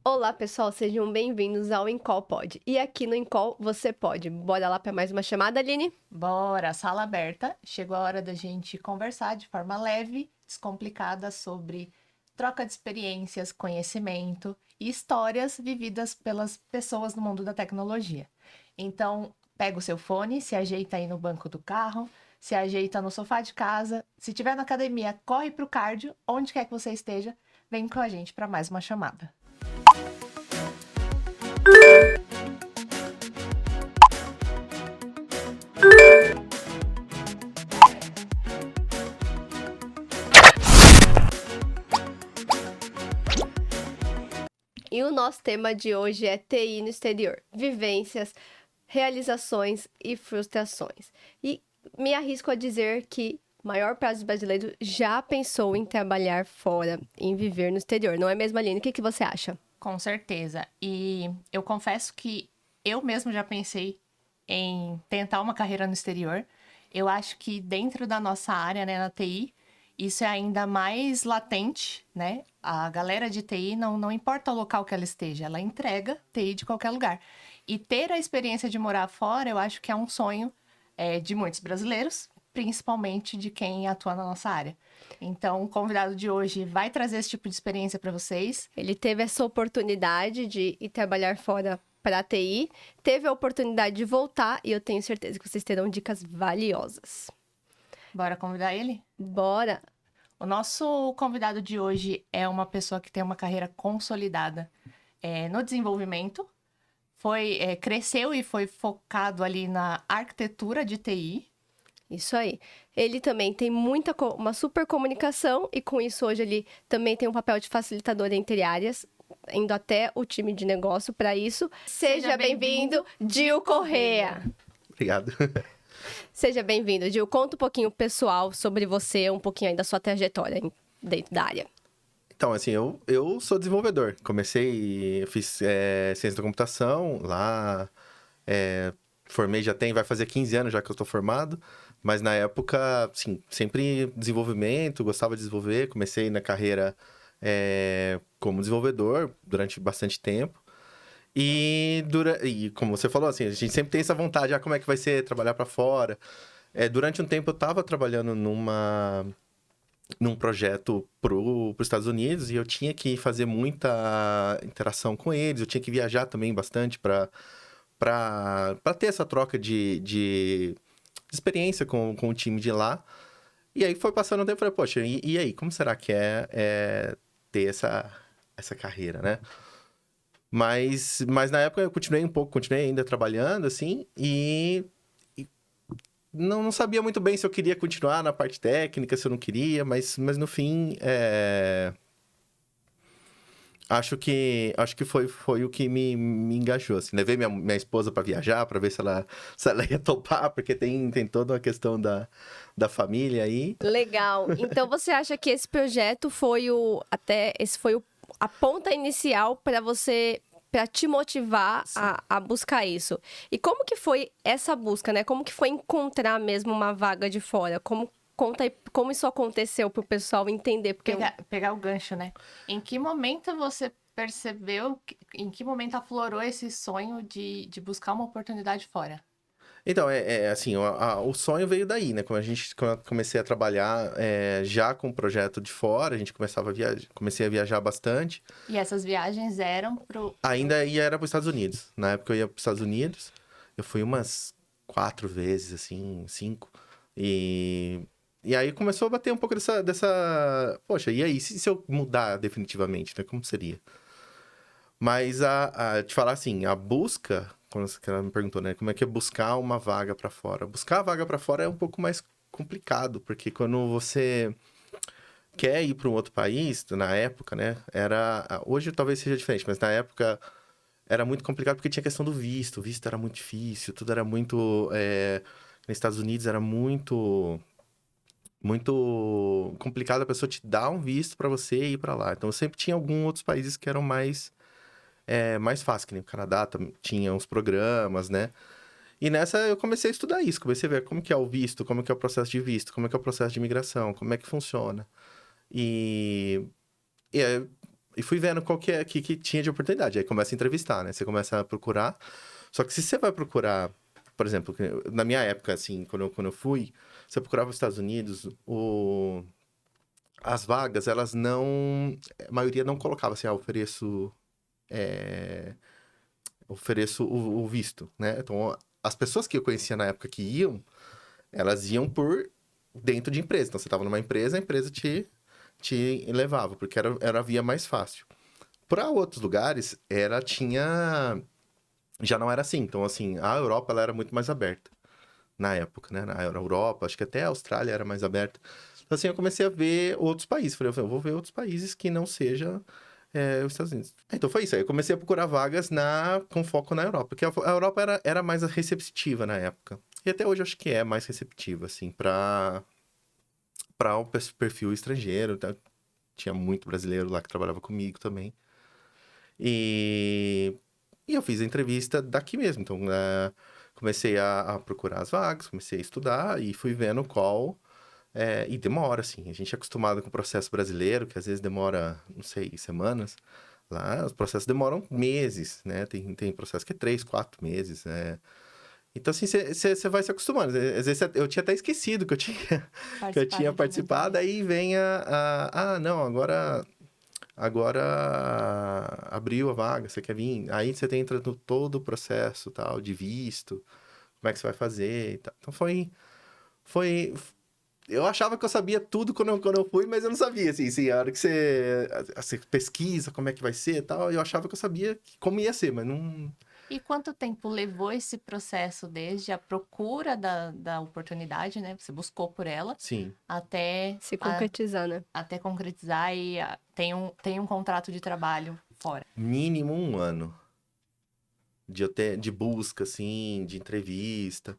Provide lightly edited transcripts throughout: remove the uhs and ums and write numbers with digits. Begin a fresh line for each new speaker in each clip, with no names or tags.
Olá, pessoal, sejam bem-vindos ao Incol Pod. E aqui no Incol você pode. Bora lá para mais uma chamada, Aline?
Bora, sala aberta. Chegou a hora da gente conversar de forma leve, descomplicada sobre troca de experiências, conhecimento e histórias vividas pelas pessoas no mundo da tecnologia. Então, pega o seu fone, se ajeita aí no banco do carro, se ajeita no sofá de casa. Se estiver na academia, corre pro cardio, onde quer que você esteja, vem com a gente para mais uma chamada.
E o nosso tema de hoje é TI no exterior: vivências, realizações e frustrações. E me arrisco a dizer que a maior parte dos brasileiros já pensou em trabalhar fora, em viver no exterior. Não é mesmo, Aline? O que você acha?
Com certeza. E eu confesso que eu mesmo já pensei em tentar uma carreira no exterior. Eu acho que dentro da nossa área, né, na TI, isso é ainda mais latente, né? A galera de TI, não importa o local que ela esteja, ela entrega TI de qualquer lugar. E ter a experiência de morar fora, eu acho que é um sonho de muitos brasileiros, principalmente de quem atua na nossa área. Então, o convidado de hoje vai trazer esse tipo de experiência para vocês.
Ele teve essa oportunidade de ir trabalhar fora para a TI, teve a oportunidade de voltar e eu tenho certeza que vocês terão dicas valiosas.
Bora convidar ele?
Bora!
O nosso convidado de hoje é uma pessoa que tem uma carreira consolidada no desenvolvimento, cresceu e foi focado ali na arquitetura de TI.
Isso aí. Ele também tem uma super comunicação e com isso hoje ele também tem um papel de facilitador entre áreas, indo até o time de negócio para isso. Seja bem-vindo, Gil Correa.
Obrigado.
Seja bem-vindo, Gil. Conta um pouquinho pessoal sobre você, um pouquinho aí da sua trajetória dentro da área.
Então, assim, eu sou desenvolvedor. Fiz ciência da computação lá, formei vai fazer 15 anos já que eu estou formado, mas na época, assim, sempre desenvolvimento, gostava de desenvolver, comecei na carreira como desenvolvedor durante bastante tempo. E como você falou, assim, a gente sempre tem essa vontade, como é que vai ser trabalhar para fora. Durante um tempo eu estava trabalhando num projeto para os Estados Unidos e eu tinha que fazer muita interação com eles, eu tinha que viajar também bastante para ter essa troca de experiência com o time de lá. E aí foi passando o tempo e falei, poxa, e aí, como será que é ter essa carreira, né? Mas na época eu continuei ainda trabalhando, assim, e não sabia muito bem se eu queria continuar na parte técnica, se eu não queria, mas no fim, acho que foi o que me engajou, assim. Levei minha esposa para viajar, para ver se ela ia topar, porque tem toda uma questão da família aí.
Legal. Então você acha que esse projeto foi a ponta inicial para te motivar a buscar isso? E como que foi essa busca, né? Como que foi encontrar mesmo uma vaga de fora? Conta aí como isso aconteceu para o pessoal entender, porque
Pegar o gancho, né? Em que momento você percebeu, em que momento aflorou esse sonho de buscar uma oportunidade fora?
Então, assim, o sonho veio daí, né? Quando eu comecei a trabalhar já com o projeto de fora, a gente comecei a viajar bastante.
E essas viagens eram
Ainda era para os Estados Unidos. Na época eu ia para os Estados Unidos. Eu fui umas 4 vezes, assim, 5. E aí começou a bater um pouco dessa... Poxa, e aí, se eu mudar definitivamente, né? Como seria? Mas te falar assim, a busca, quando ela me perguntou, né, como é que é buscar uma vaga para fora? Buscar a vaga para fora é um pouco mais complicado, porque quando você quer ir para um outro país, na época, né, hoje talvez seja diferente, mas na época era muito complicado porque tinha questão do visto. O visto era muito difícil, tudo era muito... nos Estados Unidos era muito complicado a pessoa te dar um visto para você ir para lá. Então, sempre tinha alguns outros países que eram mais fácil, que nem o Canadá tinha uns programas, né? E nessa eu comecei a estudar isso, comecei a ver como que é o visto, como que é o processo de visto, como é que é o processo de imigração, como é que funciona. E E fui vendo qual que tinha de oportunidade. Aí começa a entrevistar, né? Você começa a procurar. Só que se você vai procurar, por exemplo, na minha época, assim, quando eu fui, você procurava os Estados Unidos, as vagas, elas não... A maioria não colocava assim, ofereço o visto, né? Então, as pessoas que eu conhecia na época que iam, elas iam por dentro de empresa. Então, você estava numa empresa, a empresa te levava, porque era a via mais fácil. Para outros lugares, já não era assim. Então, assim, a Europa, ela era muito mais aberta na época, né? Na Europa, acho que até a Austrália era mais aberta. Então, assim, eu comecei a ver outros países. Falei, eu vou ver outros países que não seja os Estados Unidos. Então, foi isso. Aí eu comecei a procurar vagas com foco na Europa. Porque a Europa era mais receptiva na época. E até hoje eu acho que é mais receptiva, assim, para o perfil estrangeiro. Tá? Tinha muito brasileiro lá que trabalhava comigo também. E eu fiz a entrevista daqui mesmo. Então, comecei a procurar as vagas, comecei a estudar e fui vendo qual... e demora, assim. A gente é acostumado com o processo brasileiro, que às vezes demora, não sei, semanas. Lá, os processos demoram meses, né? Tem processo que é 3, 4 meses, né? Então, assim, você vai se acostumando. Às vezes eu tinha até esquecido que eu tinha participado, aí vem não, agora abriu a vaga, você quer vir? Aí você entra no todo o processo, tal, de visto, como é que você vai fazer e tal. Então, foi... Eu achava que eu sabia tudo quando eu fui, mas eu não sabia, assim, a hora que você pesquisa como é que vai ser e tal, eu achava que eu sabia como ia ser, mas não...
E quanto tempo levou esse processo desde a procura da oportunidade, né? Você buscou por ela,
Sim.
até
Se concretizar, né?
até concretizar e tem um contrato de trabalho fora?
Mínimo 1 ano de busca, assim, de entrevista.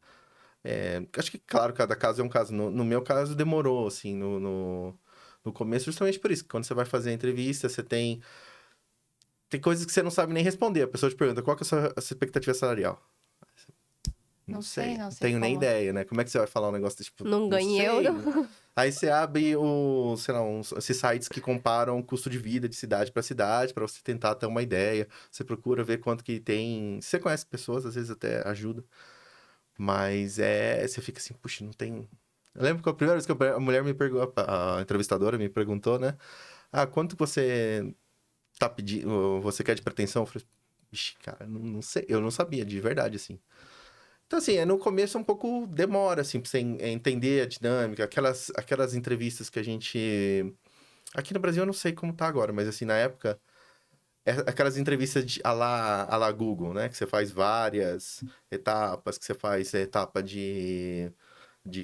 Acho que, claro, cada caso é um caso. No meu caso, demorou, assim, no começo, justamente por isso. Que quando você vai fazer a entrevista, você tem coisas que você não sabe nem responder. A pessoa te pergunta, qual que é a sua expectativa salarial? Não sei. Não tenho nem ideia, né? Como é que você vai falar um negócio tipo...
Não ganhe
sei.
euro.
Aí você abre sei lá, esses sites que comparam o custo de vida de cidade para cidade, para você tentar ter uma ideia. Você procura ver quanto que tem... Você conhece pessoas, às vezes até ajuda. Mas você fica assim, puxa, não tem... Eu lembro que a primeira vez que a mulher me perguntou, a entrevistadora me perguntou, né? Quanto você tá pedindo, você quer de pretensão? Eu falei, ixi, cara, não sei, eu não sabia, de verdade, assim. Então, assim, no começo um pouco demora, assim, pra você entender a dinâmica, aquelas entrevistas que a gente... Aqui no Brasil eu não sei como tá agora, mas assim, na época... aquelas entrevistas à la Google, né? Que você faz várias etapas, que você faz etapa de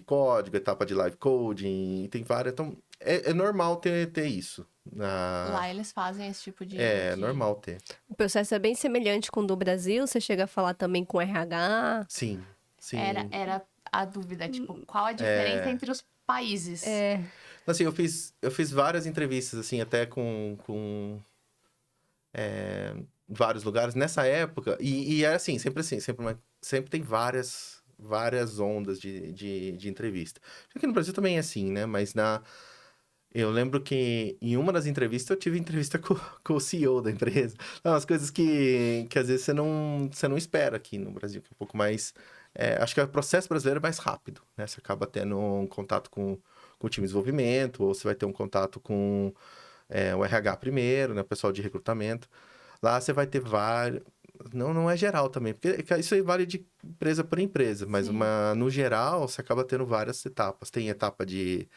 código, etapa de live coding, e tem várias. Então, é normal ter isso.
Lá eles fazem esse tipo de...
É normal ter.
O processo é bem semelhante com o do Brasil. Você chega a falar também com RH.
Sim.
Era a dúvida, tipo, qual a diferença entre os países?
Assim, eu fiz várias entrevistas, assim, até com vários lugares nessa época. E era assim, sempre tem várias ondas de entrevista. Aqui no Brasil também é assim, né? Mas eu lembro que em uma das entrevistas eu tive entrevista com o CEO da empresa. Umas coisas que às vezes você não espera aqui no Brasil, que é um pouco mais... acho que o processo brasileiro é mais rápido, né? Você acaba tendo um contato com o time de desenvolvimento, ou você vai ter um contato com o RH primeiro, né? O pessoal de recrutamento. Lá você vai ter vários... Não é geral também, porque isso aí vale de empresa por empresa, mas no geral você acaba tendo várias etapas. Tem etapa de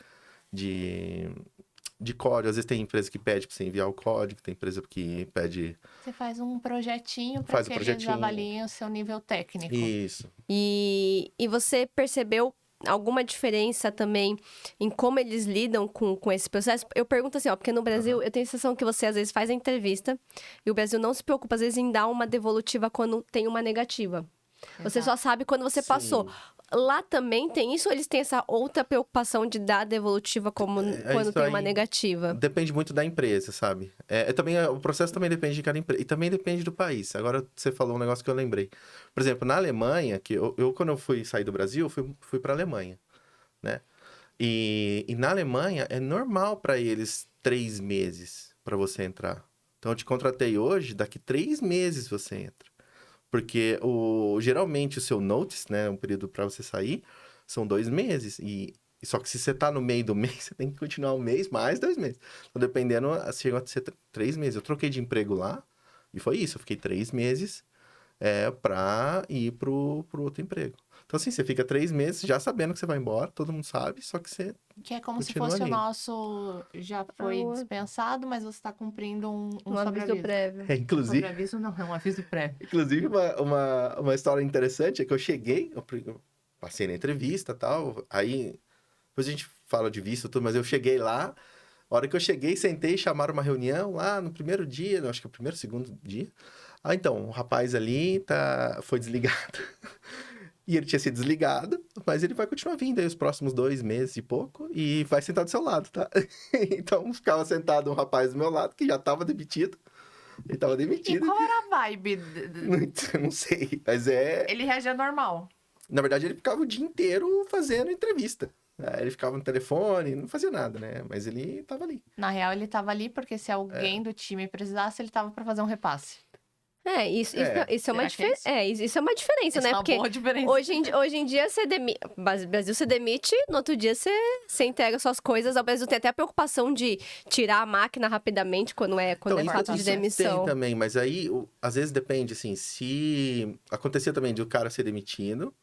código, às vezes tem empresa que pede para você enviar o código, tem empresa que pede...
Você faz um projetinho para que eles avaliem o seu nível técnico.
Isso.
E você percebeu alguma diferença também em como eles lidam com esse processo? Eu pergunto assim, porque no Brasil eu tenho a sensação que você às vezes faz a entrevista e o Brasil não se preocupa às vezes em dar uma devolutiva quando tem uma negativa. Exato. Você só sabe quando você passou. Lá também tem isso ou eles têm essa outra preocupação de dar devolutiva quando tem uma negativa?
Depende muito da empresa, sabe? O processo também depende de cada empresa. E também depende do país. Agora, você falou um negócio que eu lembrei. Por exemplo, na Alemanha, que quando eu fui sair do Brasil, fui para a Alemanha, né? E na Alemanha, é normal para eles 3 meses para você entrar Então, eu te contratei hoje, daqui 3 meses você entra. Porque geralmente o seu notice, né, um período para você sair, são 2 meses. Só que se você tá no meio do mês, você tem que continuar um mês mais 2 meses. Então, dependendo, chega a ser 3 meses. Eu troquei de emprego lá e foi isso. Eu fiquei 3 meses pra ir pro outro emprego. Então, assim, você fica 3 meses já sabendo que você vai embora, todo mundo sabe, só que você
Que é como se
continua
fosse o
ali.
nosso já foi
Ah,
dispensado, mas você está cumprindo um
aviso
sobreaviso.
prévio.
Inclusive,
Sobreaviso não, é um aviso prévio.
inclusive uma história interessante é que eu cheguei, eu passei na entrevista e tal, aí depois a gente fala de visto e tudo, mas eu cheguei lá, a hora que eu cheguei, sentei, chamaram uma reunião lá no primeiro dia, acho que é o primeiro, segundo dia. Ah, então, o rapaz ali foi desligado. E ele tinha sido desligado, mas ele vai continuar vindo aí os próximos 2 meses e pouco, e vai sentar do seu lado, tá? Então, ficava sentado um rapaz do meu lado, que já tava demitido. Ele tava
E
demitido.
qual era a vibe?
Não sei, mas
Ele reagia normal.
Na verdade, ele ficava o dia inteiro fazendo entrevista. Ele ficava no telefone, não fazia nada, né? Mas ele tava ali.
Na real, ele tava ali porque se alguém do time precisasse, ele tava para fazer um repasse.
Isso é uma
Será que é
isso é uma diferença,
Essa
né?
é uma
Porque
boa diferença.
hoje em dia você demite. Brasil você demite, no outro dia você entrega suas coisas. Ao Brasil tem até a preocupação de tirar a máquina rapidamente quando é fato de
isso
demissão.
tem também, mas aí, às vezes depende, assim, se... Acontecia também de o cara ser demitido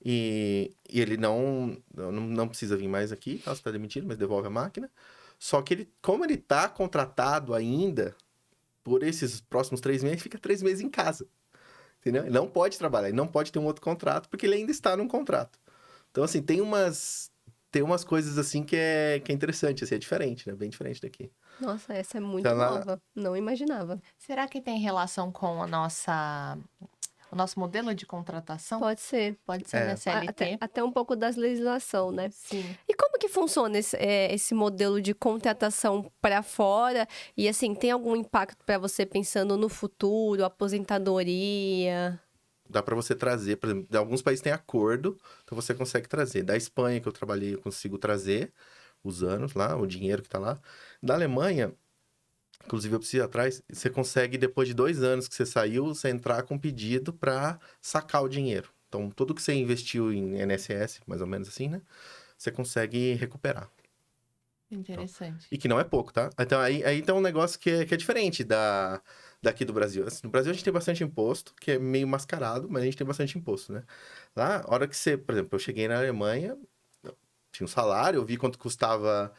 e ele não precisa vir mais aqui, tá? Você tá demitido, mas devolve a máquina. Só que como ele tá contratado ainda, por esses próximos 3 meses, fica 3 meses em casa. Entendeu? Ele não pode trabalhar, ele não pode ter um outro contrato, porque ele ainda está num contrato. Então, assim, tem umas coisas, assim, que é interessante, assim, é diferente, né? Bem diferente daqui.
Nossa, essa é muito
Tá lá-
nova. Não imaginava.
Será que tem relação com o nosso modelo de contratação?
Pode ser.
Pode ser na CLT.
Até um pouco das legislação, né?
Sim.
E como que funciona esse modelo de contratação para fora? E assim, tem algum impacto para você pensando no futuro, aposentadoria?
Dá para você trazer, por exemplo, alguns países têm acordo, então você consegue trazer. Da Espanha, que eu trabalhei, eu consigo trazer os anos lá, o dinheiro que tá lá. Da Alemanha, inclusive eu preciso ir atrás, você consegue, depois de 2 anos que você saiu, você entrar com pedido para sacar o dinheiro. Então, tudo que você investiu em INSS, mais ou menos assim, né? Você consegue recuperar.
Interessante.
E que não é pouco, tá? Então, aí tem um negócio que é diferente daqui do Brasil. Assim, no Brasil, a gente tem bastante imposto, que é meio mascarado, mas a gente tem bastante imposto, né? Lá, a hora que você... Por exemplo, eu cheguei na Alemanha, tinha um salário, eu vi quanto custava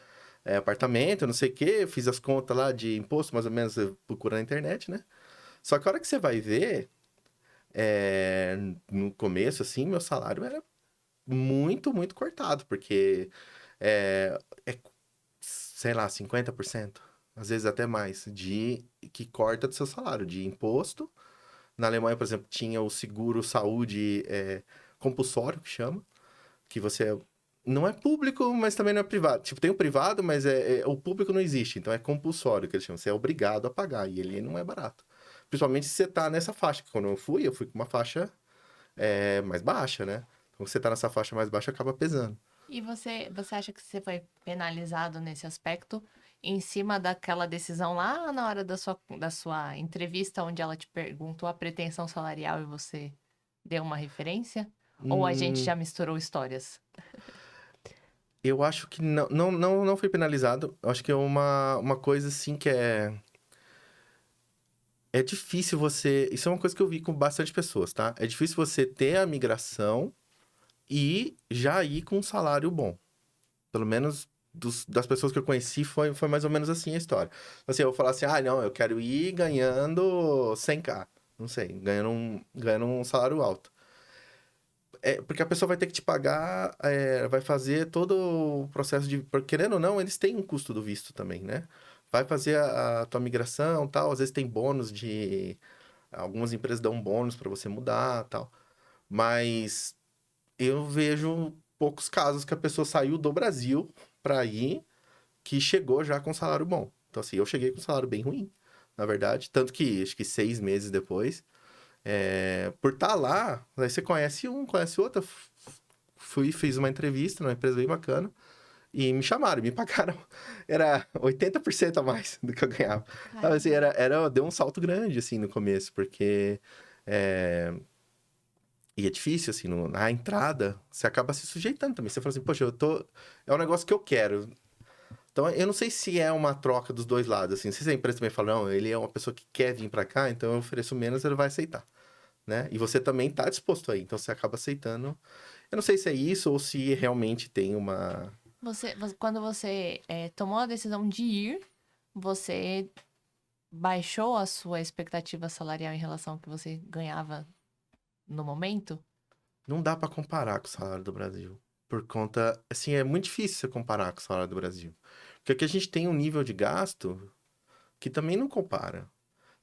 apartamento, não sei o quê, fiz as contas lá de imposto, mais ou menos, procurando na internet, né? Só que a hora que você vai ver, no começo, assim, meu salário era muito, muito cortado, porque sei lá, 50%, às vezes até mais, que corta do seu salário, de imposto. Na Alemanha, por exemplo, tinha o seguro saúde compulsório, que chama, que você não é público, mas também não é privado. Tipo, tem o privado, mas o público não existe, então é compulsório, que eles chamam. Você é obrigado a pagar, e ele não é barato. Principalmente se você tá nessa faixa, que quando eu fui com uma faixa mais baixa, né? Então, você tá nessa faixa mais baixa, acaba pesando.
E você acha que você foi penalizado nesse aspecto em cima daquela decisão lá na hora da sua entrevista, onde ela te perguntou a pretensão salarial e você deu uma referência? Ou a gente já misturou histórias?
Eu acho que não fui penalizado. Eu acho que é uma coisa assim que é difícil você... Isso é uma coisa que eu vi com bastante pessoas, tá? É difícil você ter a migração e já ir com um salário bom. Pelo menos das pessoas que eu conheci, foi mais ou menos assim a história. Assim, eu vou falar assim, não, eu quero ir ganhando 100k. Não sei, ganhando um salário alto. Porque a pessoa vai ter que te pagar, vai fazer todo o processo de... Querendo ou não, eles têm um custo do visto também, né? Vai fazer a tua migração, tal. Às vezes tem bônus de... Algumas empresas dão bônus para você mudar, tal. Mas eu vejo poucos casos que a pessoa saiu do Brasil para ir, que chegou já com salário bom. Então, assim, eu cheguei com um salário bem ruim, na verdade. Tanto que, acho que 6 meses depois... por estar lá, aí você conhece um, conhece outro. Fiz uma entrevista numa empresa bem bacana. E me chamaram, me pagaram. Era 80% a mais do que eu ganhava. Sabe, assim, deu um salto grande, assim, no começo, porque... E é difícil, assim, na entrada, você acaba se sujeitando também. Você fala assim, poxa, é um negócio que eu quero. Então, eu não sei se é uma troca dos dois lados, assim. Se a empresa também fala, não, ele é uma pessoa que quer vir pra cá, então eu ofereço menos, ele vai aceitar, né? E você também tá disposto aí, então você acaba aceitando. Eu não sei se é isso ou se realmente tem uma...
Quando você tomou a decisão de ir, você baixou a sua expectativa salarial em relação ao que você ganhava no momento?
Não dá pra comparar com o salário do Brasil. Por conta... Assim, é muito difícil você comparar com o salário do Brasil. Porque aqui a gente tem um nível de gasto que também não compara.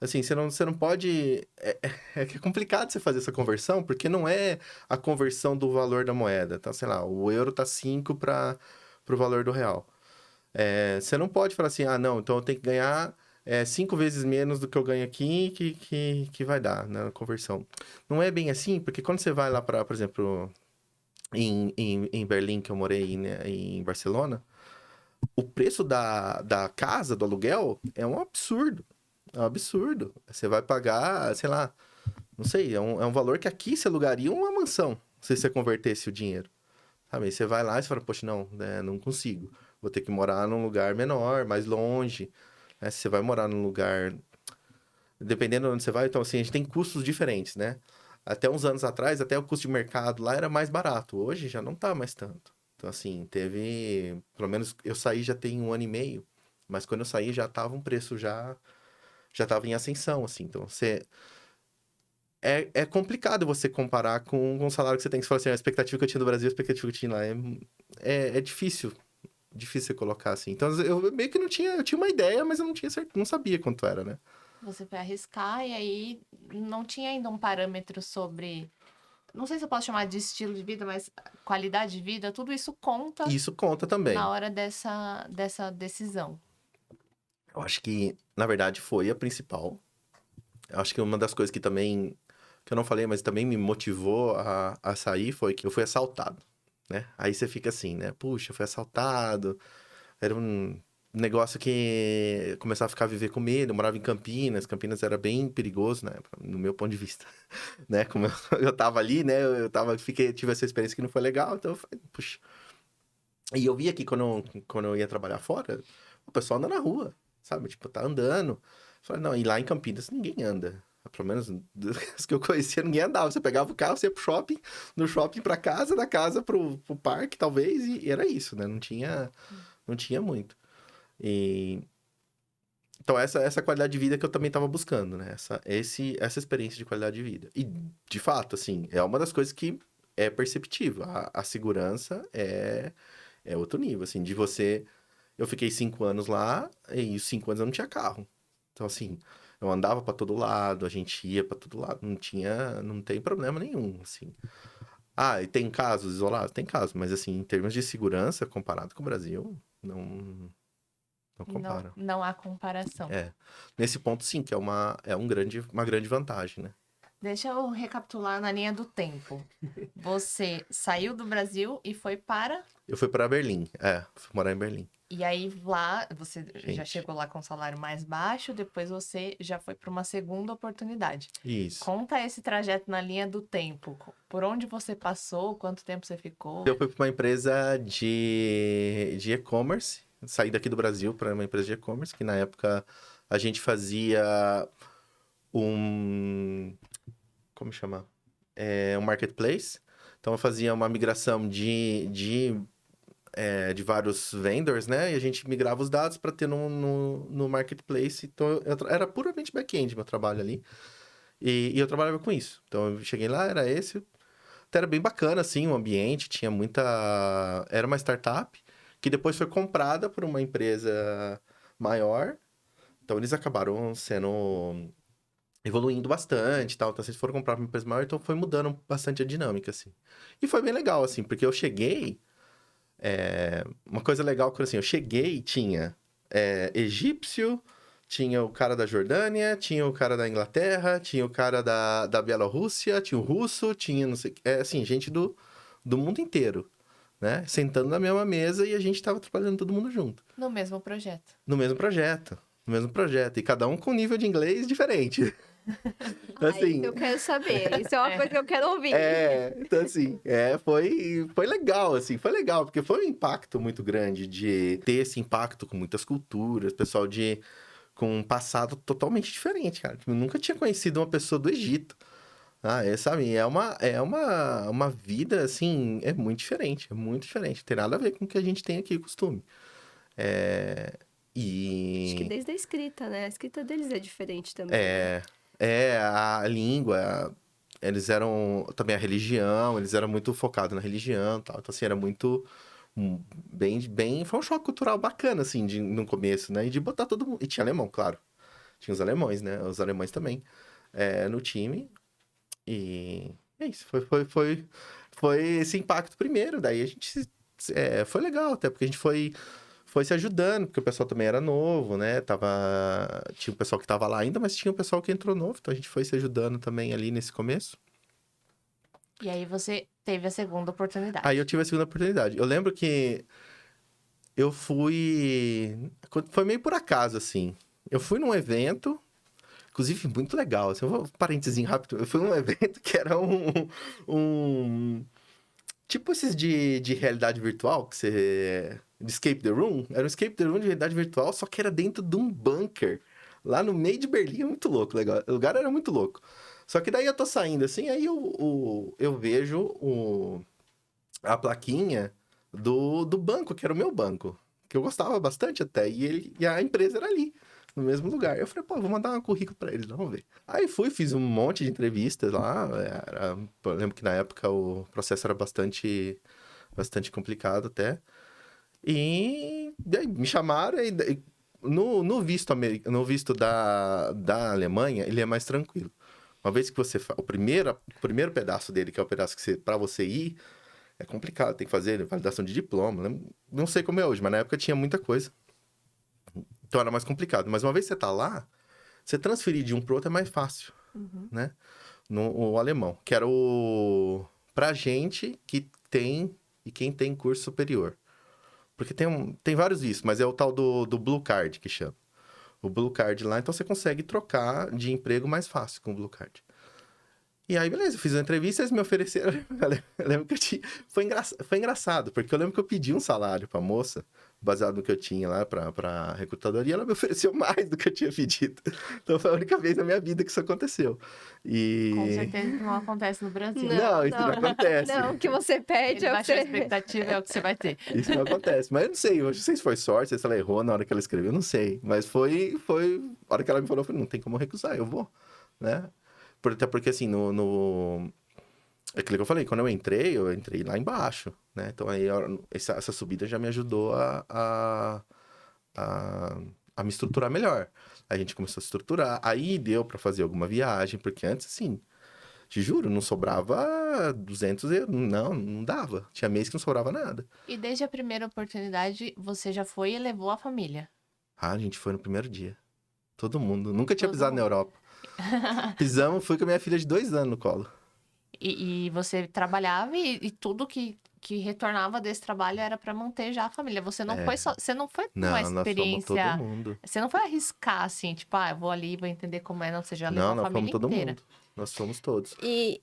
Assim, você não pode... É que é complicado você fazer essa conversão, porque não é a conversão do valor da moeda. Tá, sei lá, o euro tá 5 para o valor do real. Você não pode falar assim, não, então eu tenho que ganhar 5 vezes menos do que eu ganho aqui que vai dar, né, na conversão. Não é bem assim, porque quando você vai lá para, por exemplo, em Berlim, que eu morei, né, em Barcelona, o preço da casa, do aluguel, é um absurdo. É um absurdo. Você vai pagar, sei lá, não sei, é um valor que aqui você alugaria uma mansão, se você convertesse o dinheiro. Sabe? Aí você vai lá e você fala, poxa, não, né, não consigo. Vou ter que morar num lugar menor, mais longe. Né? Se você vai morar num lugar... Dependendo de onde você vai, então assim, a gente tem custos diferentes, né? Até uns anos atrás, até o custo de mercado lá era mais barato. Hoje já não tá mais tanto. Então assim, teve... Pelo menos eu saí já tem 1 ano e meio. Mas quando eu saí já tava um preço já tava em ascensão, assim. Então você... É complicado você comparar com o salário que você tem. Que você fala assim, a expectativa que eu tinha do Brasil, a expectativa que eu tinha lá. É difícil você colocar assim. Então, eu meio que não tinha... Eu tinha uma ideia, mas eu não tinha não sabia quanto era, né?
Você foi arriscar e aí não tinha ainda um parâmetro sobre... Não sei se eu posso chamar de estilo de vida, mas qualidade de vida, tudo isso conta
Isso conta também.
na hora dessa decisão.
Eu acho que, na verdade, foi a principal. Eu acho que uma das coisas que também... Que eu não falei, mas também me motivou a sair foi que eu fui assaltado, né? Aí você fica assim, né? Puxa, eu fui assaltado. Era um negócio que eu começava a ficar a viver com medo. Eu morava em Campinas. Campinas era bem perigoso, né? No meu ponto de vista, né? Como eu tava ali, né? Tive essa experiência que não foi legal. Então eu falei, puxa. E eu via que quando eu ia trabalhar fora, o pessoal anda na rua, sabe? Tipo, tá andando. Eu falei, não, e lá em Campinas ninguém anda. Pelo menos as que eu conhecia, ninguém andava. Você pegava o carro, você ia pro shopping, do shopping pra casa, da casa pro parque, talvez, e era isso, né? Não tinha muito. Então, essa qualidade de vida que eu também estava buscando, né? Essa experiência de qualidade de vida. E, de fato, assim, é uma das coisas que é perceptível. A segurança é outro nível, assim, de você... Eu fiquei 5 anos lá, e os 5 anos eu não tinha carro. Então, assim, eu andava para todo lado, a gente ia para todo lado, não tem problema nenhum, assim. E tem casos isolados? Tem casos, mas, assim, em termos de segurança, comparado com o Brasil, não compara.
Não há comparação.
Nesse ponto, sim, que é uma grande vantagem, né?
Deixa eu recapitular na linha do tempo. Você saiu do Brasil e foi para...
Eu fui para Berlim, fui morar em Berlim.
E aí lá, você já chegou lá com um salário mais baixo, depois você já foi para uma segunda oportunidade.
Isso.
Conta esse trajeto na linha do tempo. Por onde você passou, quanto tempo você ficou?
Eu fui para uma empresa de e-commerce, saí daqui do Brasil para uma empresa de e-commerce, que na época a gente fazia como chama? Um marketplace. Então eu fazia uma migração de vários vendors, né? E a gente migrava os dados para ter no marketplace. Então era puramente back-end meu trabalho ali. E eu trabalhava com isso. Então eu cheguei lá, era esse. Até era bem bacana, assim, o ambiente. Tinha muita... Era uma startup que depois foi comprada por uma empresa maior. Então eles acabaram evoluindo bastante e tal. Então, vocês foram comprar uma empresa maior, então foi mudando bastante a dinâmica, assim. E foi bem legal, assim, porque eu cheguei... Uma coisa legal que, assim, eu cheguei e tinha egípcio, tinha o cara da Jordânia, tinha o cara da Inglaterra, tinha o cara da Bielorrússia, tinha o russo, tinha, não sei... assim, gente do mundo inteiro, né? Sentando na mesma mesa e a gente tava trabalhando todo mundo junto.
No mesmo projeto.
No mesmo projeto. No mesmo projeto. E cada um com nível de inglês diferente. Então, assim,
Isso eu quero saber. Isso é uma coisa que eu quero ouvir.
então assim, foi legal, assim, foi legal, porque foi um impacto muito grande de ter esse impacto com muitas culturas, pessoal com um passado totalmente diferente, cara. Tipo, eu nunca tinha conhecido uma pessoa do Egito. Sabe, uma vida, assim, é muito diferente, não tem nada a ver com o que a gente tem aqui, costume.
Acho que desde a escrita, né? A escrita deles é diferente também.
A língua, eles eram também a religião, eles eram muito focados na religião e tal. Então, assim, era muito bem. Foi um choque cultural bacana, assim, no começo, né? E de botar todo mundo. E tinha alemão, claro. Tinha os alemães, né? Os alemães também no time. E é isso. Foi esse impacto primeiro. Daí a gente. Foi legal, até porque a gente foi se ajudando, porque o pessoal também era novo, né? Tinha o pessoal que tava lá ainda, mas tinha o pessoal que entrou novo, então a gente foi se ajudando também ali nesse começo.
E aí você teve a segunda oportunidade.
Aí eu tive a segunda oportunidade. Eu lembro que eu fui... Foi meio por acaso, assim. Eu fui num evento, inclusive muito legal, assim, um parênteses rápido. Eu fui num evento que era tipo esses de realidade virtual, que você... De Escape the Room. Era um Escape the Room de realidade virtual, só que era dentro de um bunker. Lá no meio de Berlim. Muito louco, legal. O lugar era muito louco. Só que daí eu tô saindo assim, aí eu vejo a plaquinha do banco, que era o meu banco. Que eu gostava bastante até. E a empresa era ali, no mesmo lugar. Eu falei, pô, vou mandar um currículo pra eles, vamos ver. Aí fiz um monte de entrevistas lá. Eu lembro que na época o processo era bastante complicado até. E daí me chamaram e no visto da Alemanha, ele é mais tranquilo. Uma vez que você o primeiro pedaço dele, que é o pedaço que para você ir, é complicado, tem que fazer validação de diploma. Não sei como é hoje, mas na época tinha muita coisa. Então era mais complicado. Mas uma vez que você tá lá, você transferir de um pro outro é mais fácil, né? O alemão, que era pra gente que tem e quem tem curso superior. Porque tem vários vistos, mas é o tal do Blue Card que chama. O Blue Card lá, então você consegue trocar de emprego mais fácil com o Blue Card. E aí, beleza, eu fiz uma entrevista, eles me ofereceram. Eu lembro que foi engraçado, porque eu lembro que eu pedi um salário pra moça, baseado no que eu tinha lá pra recrutadora, e ela me ofereceu mais do que eu tinha pedido. Então foi a única vez na minha vida que isso aconteceu.
Com certeza não acontece no Brasil.
Não, isso não acontece.
Não, o que você pede é o que
Baixou a
você...
expectativa é o que você vai ter.
Isso não acontece. Mas eu não sei se foi sorte, se ela errou na hora que ela escreveu, eu não sei. Mas foi... A hora que ela me falou, eu falei, não tem como recusar, eu vou, né? Até porque, assim, é aquilo que eu falei, quando eu entrei lá embaixo, né? Então, aí, essa subida já me ajudou a me estruturar melhor. A gente começou a estruturar, aí deu pra fazer alguma viagem, porque antes, assim, te juro, não sobrava 200 euros, não dava. Tinha mês que não sobrava nada.
E desde a primeira oportunidade, você já foi e levou a família?
A gente foi no primeiro dia. Todo mundo. Nunca tinha pisado na Europa. Fui com a minha filha de 2 anos no colo.
E você trabalhava e tudo que retornava desse trabalho era para manter já a família. Você não foi só, você não foi uma experiência.
Nós fomos todo mundo.
Você não foi arriscar assim, tipo, eu vou ali, vou entender como é, não, você já levou a
nós
família
fomos todo
inteira.
mundo. Nós fomos todos.
E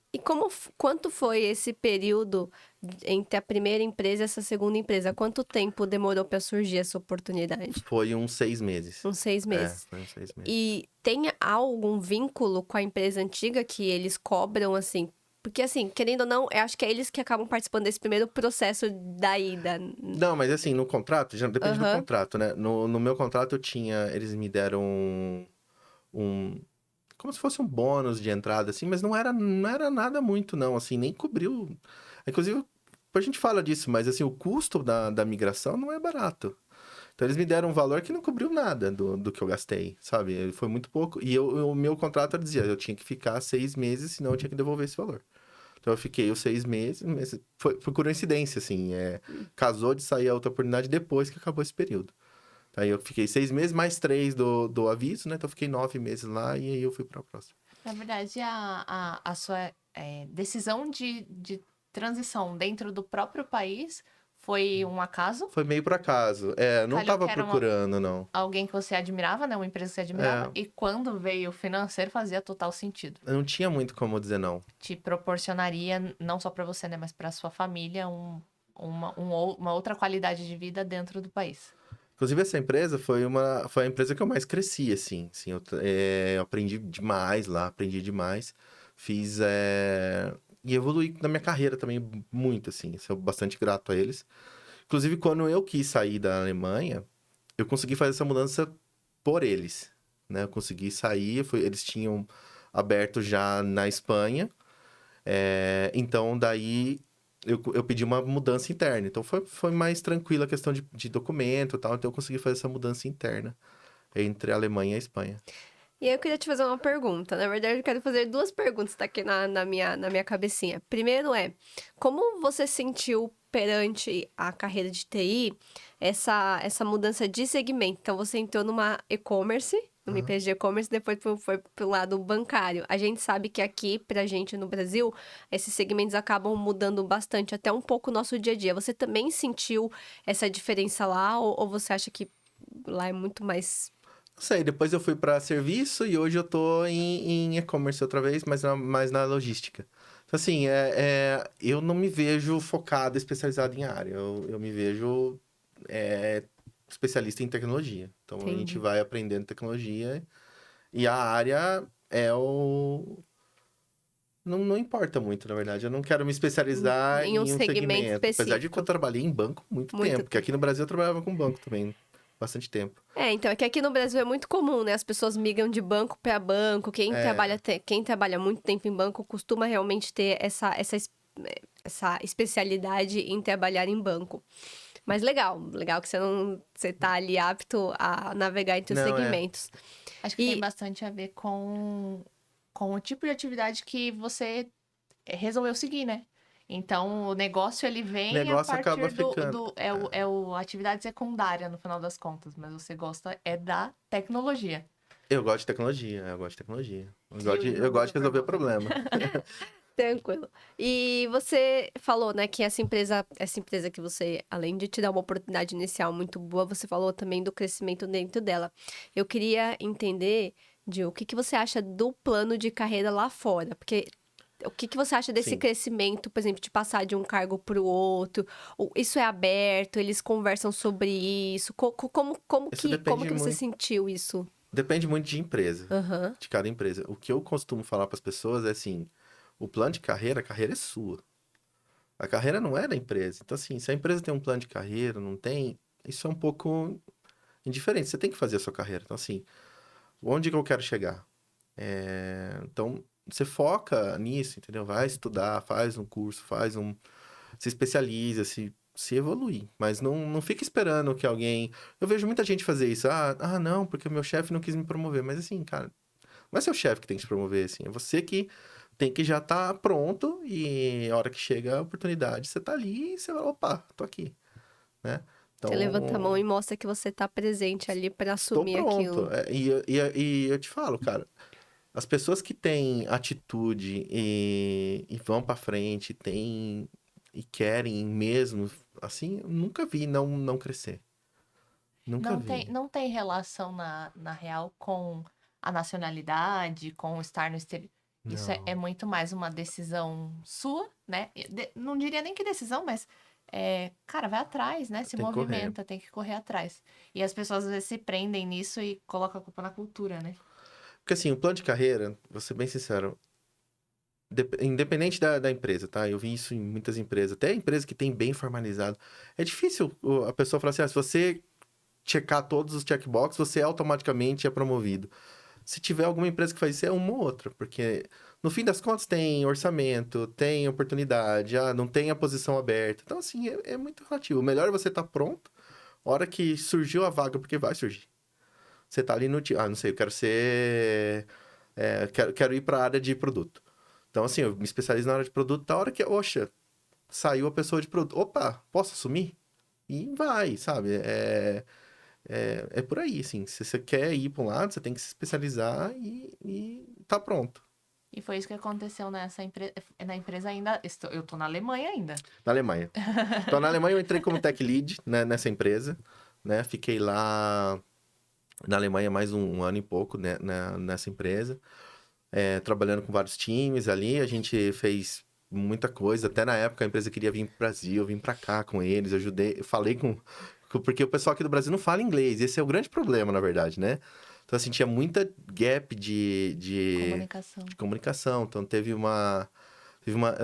quanto foi esse período entre a primeira empresa e essa segunda empresa? Quanto tempo demorou para surgir essa oportunidade?
Foi uns 6 meses.
Uns 6 meses.
Foi uns 6 meses.
E tem algum vínculo com a empresa antiga que eles cobram, assim? Porque, assim, querendo ou não, eu acho que é eles que acabam participando desse primeiro processo da ida.
Não, mas assim, no contrato, já depende do contrato, né? No meu contrato eles me deram como se fosse um bônus de entrada, assim, mas não era nada muito, não, assim, nem cobriu. Inclusive, a gente fala disso, mas assim, o custo da migração não é barato. Então, eles me deram um valor que não cobriu nada do que eu gastei, sabe? Foi muito pouco. E o meu contrato dizia, eu tinha que ficar 6 meses, senão eu tinha que devolver esse valor. Então, eu fiquei os 6 meses, mas foi por coincidência, assim. Casou de sair a outra oportunidade depois que acabou esse período. Aí eu fiquei 6 meses, mais 3 do aviso, né? Então, eu fiquei 9 meses lá e aí eu fui para a próxima.
Na verdade, a sua decisão de transição dentro do próprio país Foi um acaso?
Foi meio por acaso. Não
Calhou
tava
que era
procurando, não.
alguém que você admirava, né? Uma empresa que você admirava. E quando veio o financeiro, fazia total sentido.
Eu não tinha muito como dizer não.
Te proporcionaria, não só para você, né? Mas para sua família, uma outra qualidade de vida dentro do país.
Inclusive, essa empresa foi a empresa que eu mais cresci, assim. Eu aprendi demais lá, aprendi demais. Fiz... E evolui na minha carreira também muito, assim. Sou bastante grato a eles. Inclusive, quando eu quis sair da Alemanha, eu consegui fazer essa mudança por eles, né? Eu consegui sair, eles tinham aberto já na Espanha. Então, daí, eu pedi uma mudança interna. Então, foi mais tranquila a questão de documento e tal. Então, eu consegui fazer essa mudança interna entre a Alemanha e a Espanha.
E aí eu queria te fazer uma pergunta. Na verdade, eu quero fazer duas perguntas, tá aqui na minha cabecinha. Primeiro como você sentiu perante a carreira de TI essa mudança de segmento? Então, você entrou numa e-commerce, numa empresa de e-commerce, depois foi pro lado bancário. A gente sabe que aqui, pra gente no Brasil, esses segmentos acabam mudando bastante, até um pouco o nosso dia a dia. Você também sentiu essa diferença lá, ou você acha que lá é muito mais...
Não sei, depois eu fui para serviço e hoje eu tô em e-commerce outra vez, mas mais na logística. Então, assim, eu não me vejo focado, especializado em área. Eu me vejo especialista em tecnologia. Então, a gente vai aprendendo tecnologia e a área é o... Não importa muito, na verdade. Eu não quero me especializar
Em um
em um
segmento
segmento. Apesar de que
específico.
eu trabalhei em banco muito tempo. Porque aqui no Brasil eu trabalhava com banco também, bastante tempo.
Então, é que aqui no Brasil é muito comum, né? As pessoas migram de banco para banco. Quem trabalha muito tempo em banco costuma realmente ter essa especialidade em trabalhar em banco. Mas legal que você tá ali apto a navegar entre os
Não,
segmentos.
Acho que tem bastante a ver com o tipo de atividade que você resolveu seguir, né? Então, o negócio, ele vem a
Negócio
partir
acaba ficando.
atividade secundária, no final das contas. Mas você gosta da tecnologia.
Eu gosto de tecnologia, eu gosto de tecnologia.
E
Eu gosto de resolver problema.
Tranquilo. E você falou, né, que essa empresa que você, além de te dar uma oportunidade inicial muito boa, você falou também do crescimento dentro dela. Eu queria entender, o que você acha do plano de carreira lá fora? Porque o que você acha desse
Sim.
crescimento, por exemplo, de passar de um cargo para o outro? Isso é aberto? Eles conversam sobre isso? Como
Isso
que
depende
você
muito.
sentiu isso?
Depende muito de empresa,
Aham.
de cada empresa. O que eu costumo falar para as pessoas é assim: o plano de carreira, a carreira é sua. A carreira não é da empresa. Então, assim, se a empresa tem um plano de carreira, não tem, isso é um pouco indiferente. Você tem que fazer a sua carreira. Então, assim, onde que eu quero chegar? Então, você foca nisso, entendeu? Vai estudar, faz um curso, se especializa, se evolui. Mas não fica esperando que alguém... Eu vejo muita gente fazer isso. Não, porque o meu chefe não quis me promover. Mas assim, cara, não é seu chefe que tem que te promover, assim. É você que tem que já estar pronto e a hora que chega a oportunidade, você tá ali e você vai, opa, tô aqui, né? Então,
Você levanta a mão e mostra que você tá presente ali para
tô
assumir
pronto.
aquilo.
E eu te falo, cara, as pessoas que têm atitude e vão pra frente, e querem mesmo, assim, eu nunca vi não crescer. Nunca vi.
Não tem relação na real com a nacionalidade, com estar no exterior. Isso é
Não.
muito mais uma decisão sua, né? Não diria nem que decisão, mas cara, vai atrás, né? Se
Tem que correr.
movimenta, tem que correr atrás. E as pessoas às vezes se prendem nisso e colocam a culpa na cultura, né?
Porque assim, o plano de carreira, vou ser bem sincero, independente da empresa, tá? Eu vi isso em muitas empresas, até empresa que tem bem formalizado. É difícil a pessoa falar assim, se você checar todos os checkbox, você automaticamente é promovido. Se tiver alguma empresa que faz isso, é uma ou outra, porque no fim das contas tem orçamento, tem oportunidade, não tem a posição aberta. Então, assim, é muito relativo. O melhor é você estar pronto, hora que surgiu a vaga, porque vai surgir. Você tá ali no... não sei, eu quero ser... quero ir para a área de produto. Então, assim, eu me especializo na área de produto, da hora que, oxa, saiu a pessoa de produto. Opa, posso assumir? E vai, sabe? É por aí, assim. Se você quer ir para um lado, você tem que se especializar e tá pronto.
E foi isso que aconteceu na empresa ainda. Eu tô na Alemanha ainda.
Na Alemanha. Então, na Alemanha eu entrei como tech lead, né, nessa empresa, né? Fiquei lá na Alemanha mais um ano e pouco, né, nessa empresa. Trabalhando com vários times ali, a gente fez muita coisa. Até na época a empresa queria vir pro Brasil, eu vim pra cá com eles, ajudei, falei porque o pessoal aqui do Brasil não fala inglês. Esse é o grande problema, na verdade, né? Então, assim, tinha muita gap
Comunicação.
de comunicação. Então, eu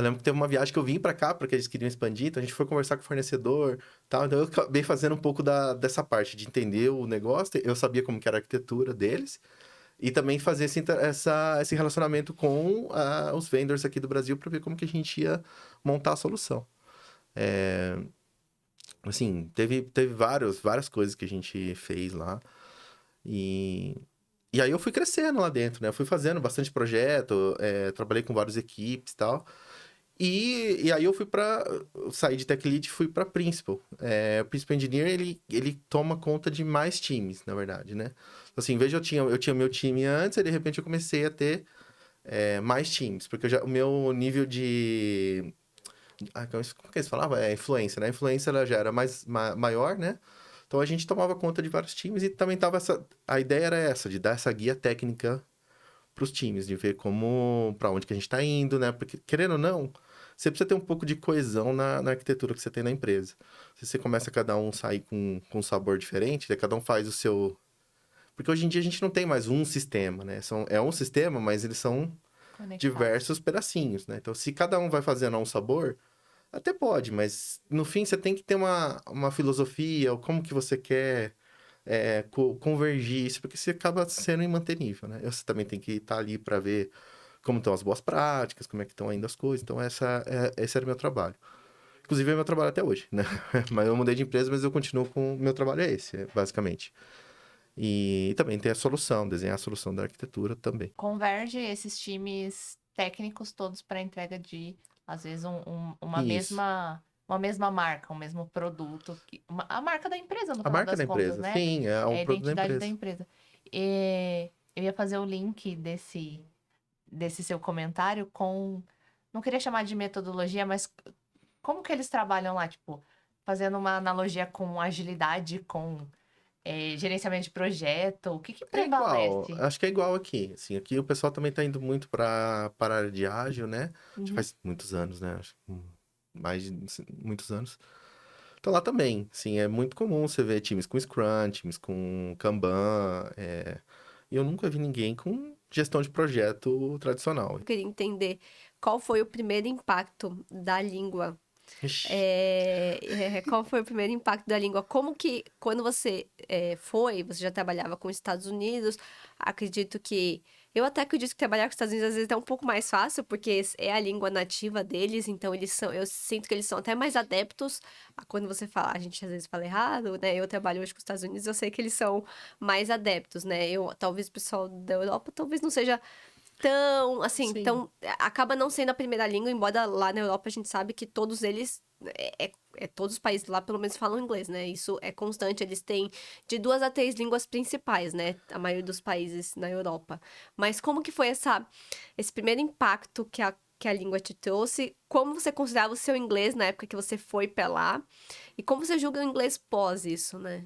lembro que teve uma viagem que eu vim pra cá, porque eles queriam expandir, então a gente foi conversar com o fornecedor, tal. Então, eu acabei fazendo um pouco dessa parte, de entender o negócio. Eu sabia como que era a arquitetura deles. E também fazer esse relacionamento com os vendors aqui do Brasil para ver como que a gente ia montar a solução. Assim, teve várias coisas que a gente fez lá. E aí eu fui crescendo lá dentro, né? Eu fui fazendo bastante projeto, trabalhei com várias equipes e tal. E aí eu saí de Tech Lead e fui para Principal. O Principal Engineer, ele toma conta de mais times, na verdade, né? Assim, em vez de eu tinha meu time antes, e de repente eu comecei a ter mais times. Porque o meu nível de... como que eles falavam? Influência, né? A influência ela já era maior, né? Então a gente tomava conta de vários times e também tava a ideia era essa, de dar essa guia técnica para os times, de ver para onde que a gente está indo, né? Porque, querendo ou não, você precisa ter um pouco de coesão na arquitetura que você tem na empresa. Se você começa cada um sair com um sabor diferente, né? Cada um faz o seu... Porque hoje em dia a gente não tem mais um sistema, né? É um sistema, mas eles são
Conectados.
diversos pedacinhos, né? Então, se cada um vai fazendo um sabor, até pode, mas no fim você tem que ter uma filosofia, ou como que você quer convergir isso, porque você acaba sendo imantenível, né? Você também tem que estar ali para ver como estão as boas práticas, como é que estão ainda as coisas. Então, esse era o meu trabalho. Inclusive, é meu trabalho até hoje, né? Mas eu mudei de empresa, mas eu continuo com... Meu trabalho é esse, basicamente. E também tem a solução, desenhar a solução da arquitetura também.
Converge esses times técnicos todos para entrega de, às vezes, uma
Isso.
mesma marca, um mesmo produto. A marca da empresa, no
A
final
marca
das
da
contas,
empresa,
né?
sim, é
É
um
a
produto da
identidade da
empresa.
empresa. E eu ia fazer o link desse seu comentário com... Não queria chamar de metodologia, mas como que eles trabalham lá? Tipo, fazendo uma analogia com agilidade, com gerenciamento de projeto. O que
É igual,
prevalece?
acho que é igual aqui. Assim, aqui o pessoal também tá indo muito para a área de ágil, né? Já
Uhum.
faz muitos anos, né? Acho que mais de muitos anos. Então lá também, sim, é muito comum você ver times com Scrum, times com Kanban. E eu nunca vi ninguém com gestão de projeto tradicional.
Eu queria entender qual foi o primeiro impacto da língua.
Ixi,
Qual foi o primeiro impacto da língua? Como que, quando você você já trabalhava com os Estados Unidos, acredito que... Eu até acredito que trabalhar com os Estados Unidos às vezes é um pouco mais fácil, porque é a língua nativa deles, então eu sinto que eles são até mais adeptos a quando você fala, a gente às vezes fala errado, né? Eu trabalho hoje com os Estados Unidos, eu sei que eles são mais adeptos, né? Talvez o pessoal da Europa talvez não seja tão, assim,
sim.
acaba não sendo a primeira língua, embora lá na Europa a gente sabe que todos eles, todos os países lá pelo menos falam inglês, né? Isso é constante, eles têm de 2 a 3 línguas principais, né? A maioria dos países na Europa. Mas como que foi esse primeiro impacto que a língua te trouxe? Como você considerava o seu inglês na época que você foi pra lá? E como você julga o inglês pós isso, né?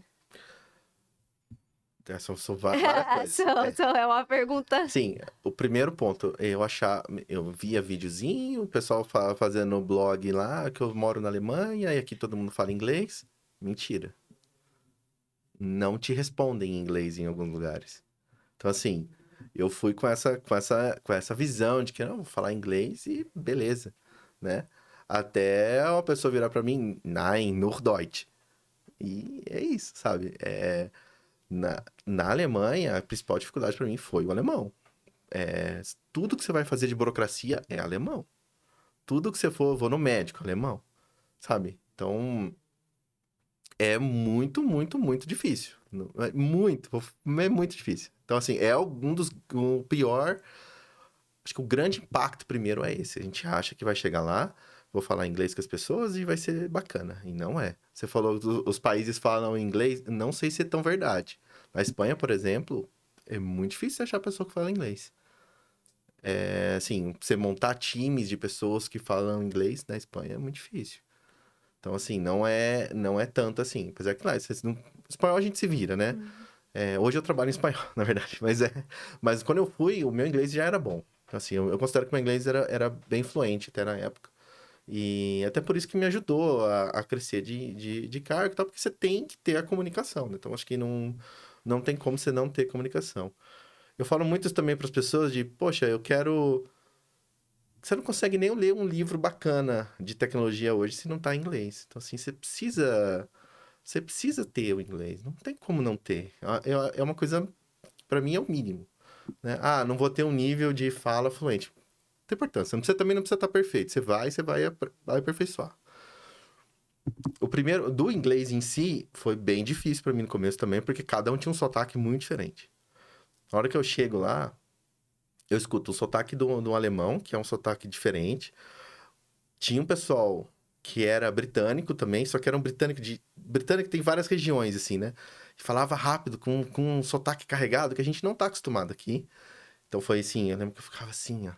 São várias coisas.
É uma pergunta...
Sim, o primeiro ponto, eu via videozinho, o pessoal fazendo blog lá, que eu moro na Alemanha e aqui todo mundo fala inglês. Mentira. Não te respondem em inglês em alguns lugares. Então, assim, eu fui com essa visão de que não, vou falar inglês e beleza, né? Até uma pessoa virar pra mim, Nein, nur Deutsch. E é isso, sabe? Na Alemanha, a principal dificuldade pra mim foi o alemão. Tudo que você vai fazer de burocracia é alemão. Tudo que você for, vou no médico, alemão, sabe? Então, é muito, muito, muito difícil. É muito difícil. Então, assim, o pior... Acho que o grande impacto primeiro é esse. A gente acha que vai chegar lá, vou falar inglês com as pessoas e vai ser bacana. E não é. Você falou que os países falam inglês, não sei se é tão verdade. Na Espanha, por exemplo, é muito difícil achar pessoa que fala inglês. Assim, você montar times de pessoas que falam inglês na Espanha é muito difícil. Então, assim, não é tanto assim. Apesar que lá, espanhol a gente se vira, né? Hoje eu trabalho em espanhol, na verdade. Mas quando eu fui, o meu inglês já era bom. Assim, eu considero que o meu inglês era bem fluente até na época. E até por isso que me ajudou a crescer de cargo e tal, porque você tem que ter a comunicação, né? Então, acho que não tem como você não ter comunicação. Eu falo muito isso também para as pessoas de, poxa, eu quero... Você não consegue nem ler um livro bacana de tecnologia hoje se não tá em inglês. Então, assim, você precisa ter o inglês. Não tem como não ter. É uma coisa, para mim, é o mínimo, né? Ah, não vou ter um nível de fala fluente. Não tem importância. Também não precisa estar perfeito. Vai aperfeiçoar. O primeiro, do inglês em si, foi bem difícil para mim no começo também, porque cada um tinha um sotaque muito diferente. Na hora que eu chego lá, eu escuto o sotaque do alemão, que é um sotaque diferente. Tinha um pessoal que era britânico também, só que era um britânico de... Britânico tem várias regiões, assim, né? E falava rápido, com um sotaque carregado, que a gente não tá acostumado aqui. Então foi assim, eu lembro que eu ficava assim, ó.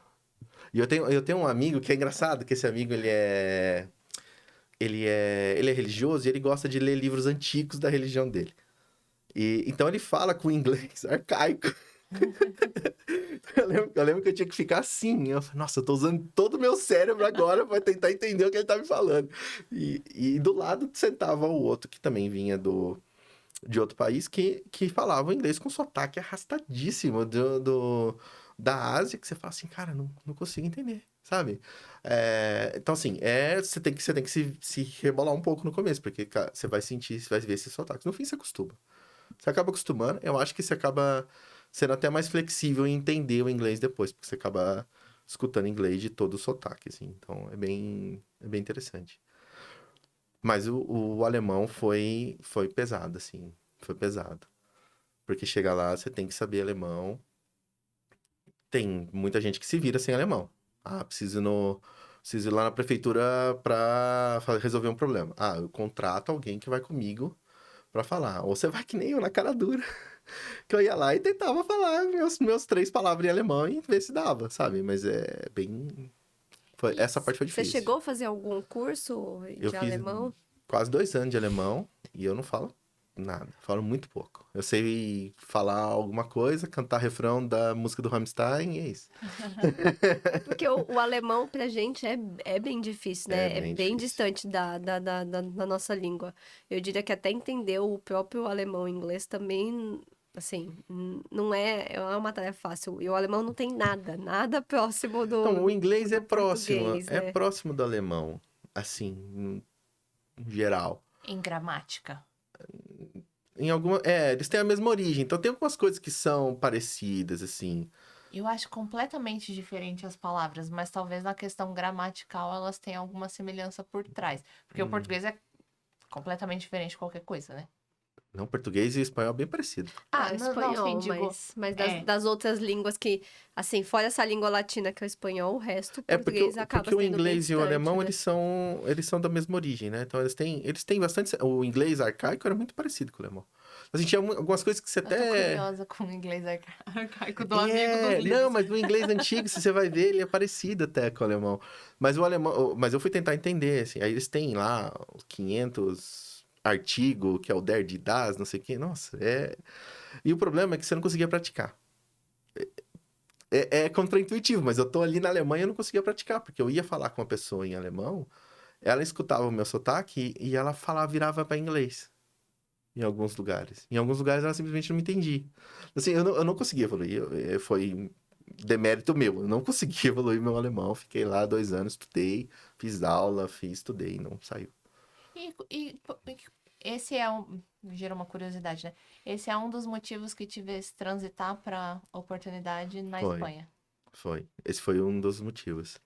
E eu tenho um amigo que é engraçado, que esse amigo, ele é religioso e ele gosta de ler livros antigos da religião dele. Então ele fala com inglês arcaico. Eu lembro que eu tinha que ficar assim. Eu falei, nossa, eu tô usando todo o meu cérebro agora pra tentar entender o que ele tá me falando. E do lado sentava o outro, que também vinha de outro país, que falava inglês com sotaque arrastadíssimo da Ásia, que você fala assim, cara, não consigo entender, sabe? Então, assim, você tem que se rebolar um pouco no começo, porque cara, você vai sentir, você vai ver esses sotaques. No fim, você acostuma. Você acaba acostumando, eu acho que você acaba sendo até mais flexível em entender o inglês depois, porque você acaba escutando inglês de todo o sotaque, assim. Então, é bem interessante. Mas o alemão foi pesado, assim. Foi pesado. Porque chega lá, você tem que saber alemão. Tem muita gente que se vira sem alemão. Ah, preciso ir lá na prefeitura pra resolver um problema. Ah, eu contrato alguém que vai comigo pra falar. Ou você vai que nem eu, na cara dura. Que eu ia lá e tentava falar meus 3 palavras em alemão e ver se dava, sabe? Mas é bem...
E
Essa parte foi
você
difícil.
chegou a fazer algum curso
Eu
de
fiz
alemão?
quase 2 anos de alemão e eu não falo nada. Falo muito pouco. Eu sei falar alguma coisa, cantar refrão da música do Rammstein e é isso.
É porque o alemão pra gente é bem difícil,
É
né? É
bem
bem
difícil.
distante da nossa língua. Eu diria que até entender o próprio alemão e inglês também, assim, não é uma tarefa fácil. E o alemão não tem nada próximo
Então, o
do,
inglês
do português,
é
né?
próximo do alemão, assim, em geral.
Em gramática.
Eles têm a mesma origem, então tem algumas coisas que são parecidas, assim.
Eu acho completamente diferente as palavras, mas talvez na questão gramatical elas tenham alguma semelhança por trás. Porque o português é completamente diferente de qualquer coisa, né?
Não, português e espanhol é bem parecido.
Ah,
Não, sim,
espanhol,
digo.
mas das,
É,
das outras línguas que, assim, fora essa língua latina que é o espanhol, o resto, o
É porque,
português
o-
acaba
porque o
sendo bem
inglês e o
distante,
alemão,
né?
eles são da mesma origem, né? Então, eles têm bastante... O inglês arcaico era muito parecido com o alemão. Assim, tinha algumas coisas que você
eu tô
até...
curiosa com o inglês arcaico do amigo dos
Não,
livros.
mas o inglês antigo, se você vai ver, ele é parecido até com o alemão. Mas eu fui tentar entender, assim. Aí eles têm lá os 500 artigo, que é o der, die, das, não sei o quê. Nossa, E o problema é que você não conseguia praticar. É contraintuitivo, mas eu tô ali na Alemanha e eu não conseguia praticar, porque eu ia falar com uma pessoa em alemão, ela escutava o meu sotaque e ela virava para inglês. Em alguns lugares. Em alguns lugares ela simplesmente não me entendia. Assim, eu não conseguia evoluir. Foi demérito meu. Eu não consegui evoluir meu alemão. Fiquei lá 2 anos, estudei, fiz aula, estudei, não saiu.
E esse é um. Gera uma curiosidade, né? Esse é um dos motivos que te fez transitar para oportunidade na
Foi,
Espanha.
foi. Esse foi um dos motivos.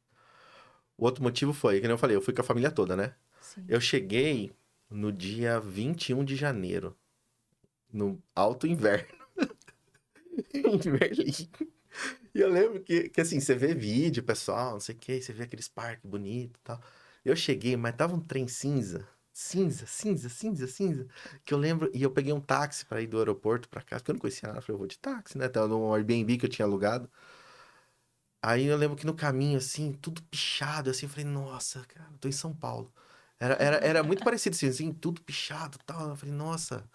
O outro motivo foi, que nem eu falei, eu fui com a família toda, né?
Sim.
Eu cheguei no dia 21 de janeiro, no alto inverno, em Berlim. E eu lembro que assim, você vê vídeo, pessoal, não sei o que, você vê aqueles parques bonitos e tal. Eu cheguei, mas tava um trem cinza. Cinza, cinza, cinza, cinza. Que eu lembro, e eu peguei um táxi pra ir do aeroporto pra casa, porque eu não conhecia nada. Eu falei, eu vou de táxi, né? Tava num Airbnb que eu tinha alugado. Aí eu lembro que no caminho, assim, tudo pichado, assim, eu falei, nossa, cara, eu tô em São Paulo. Era muito parecido, assim, tudo pichado e tal. Eu falei, nossa,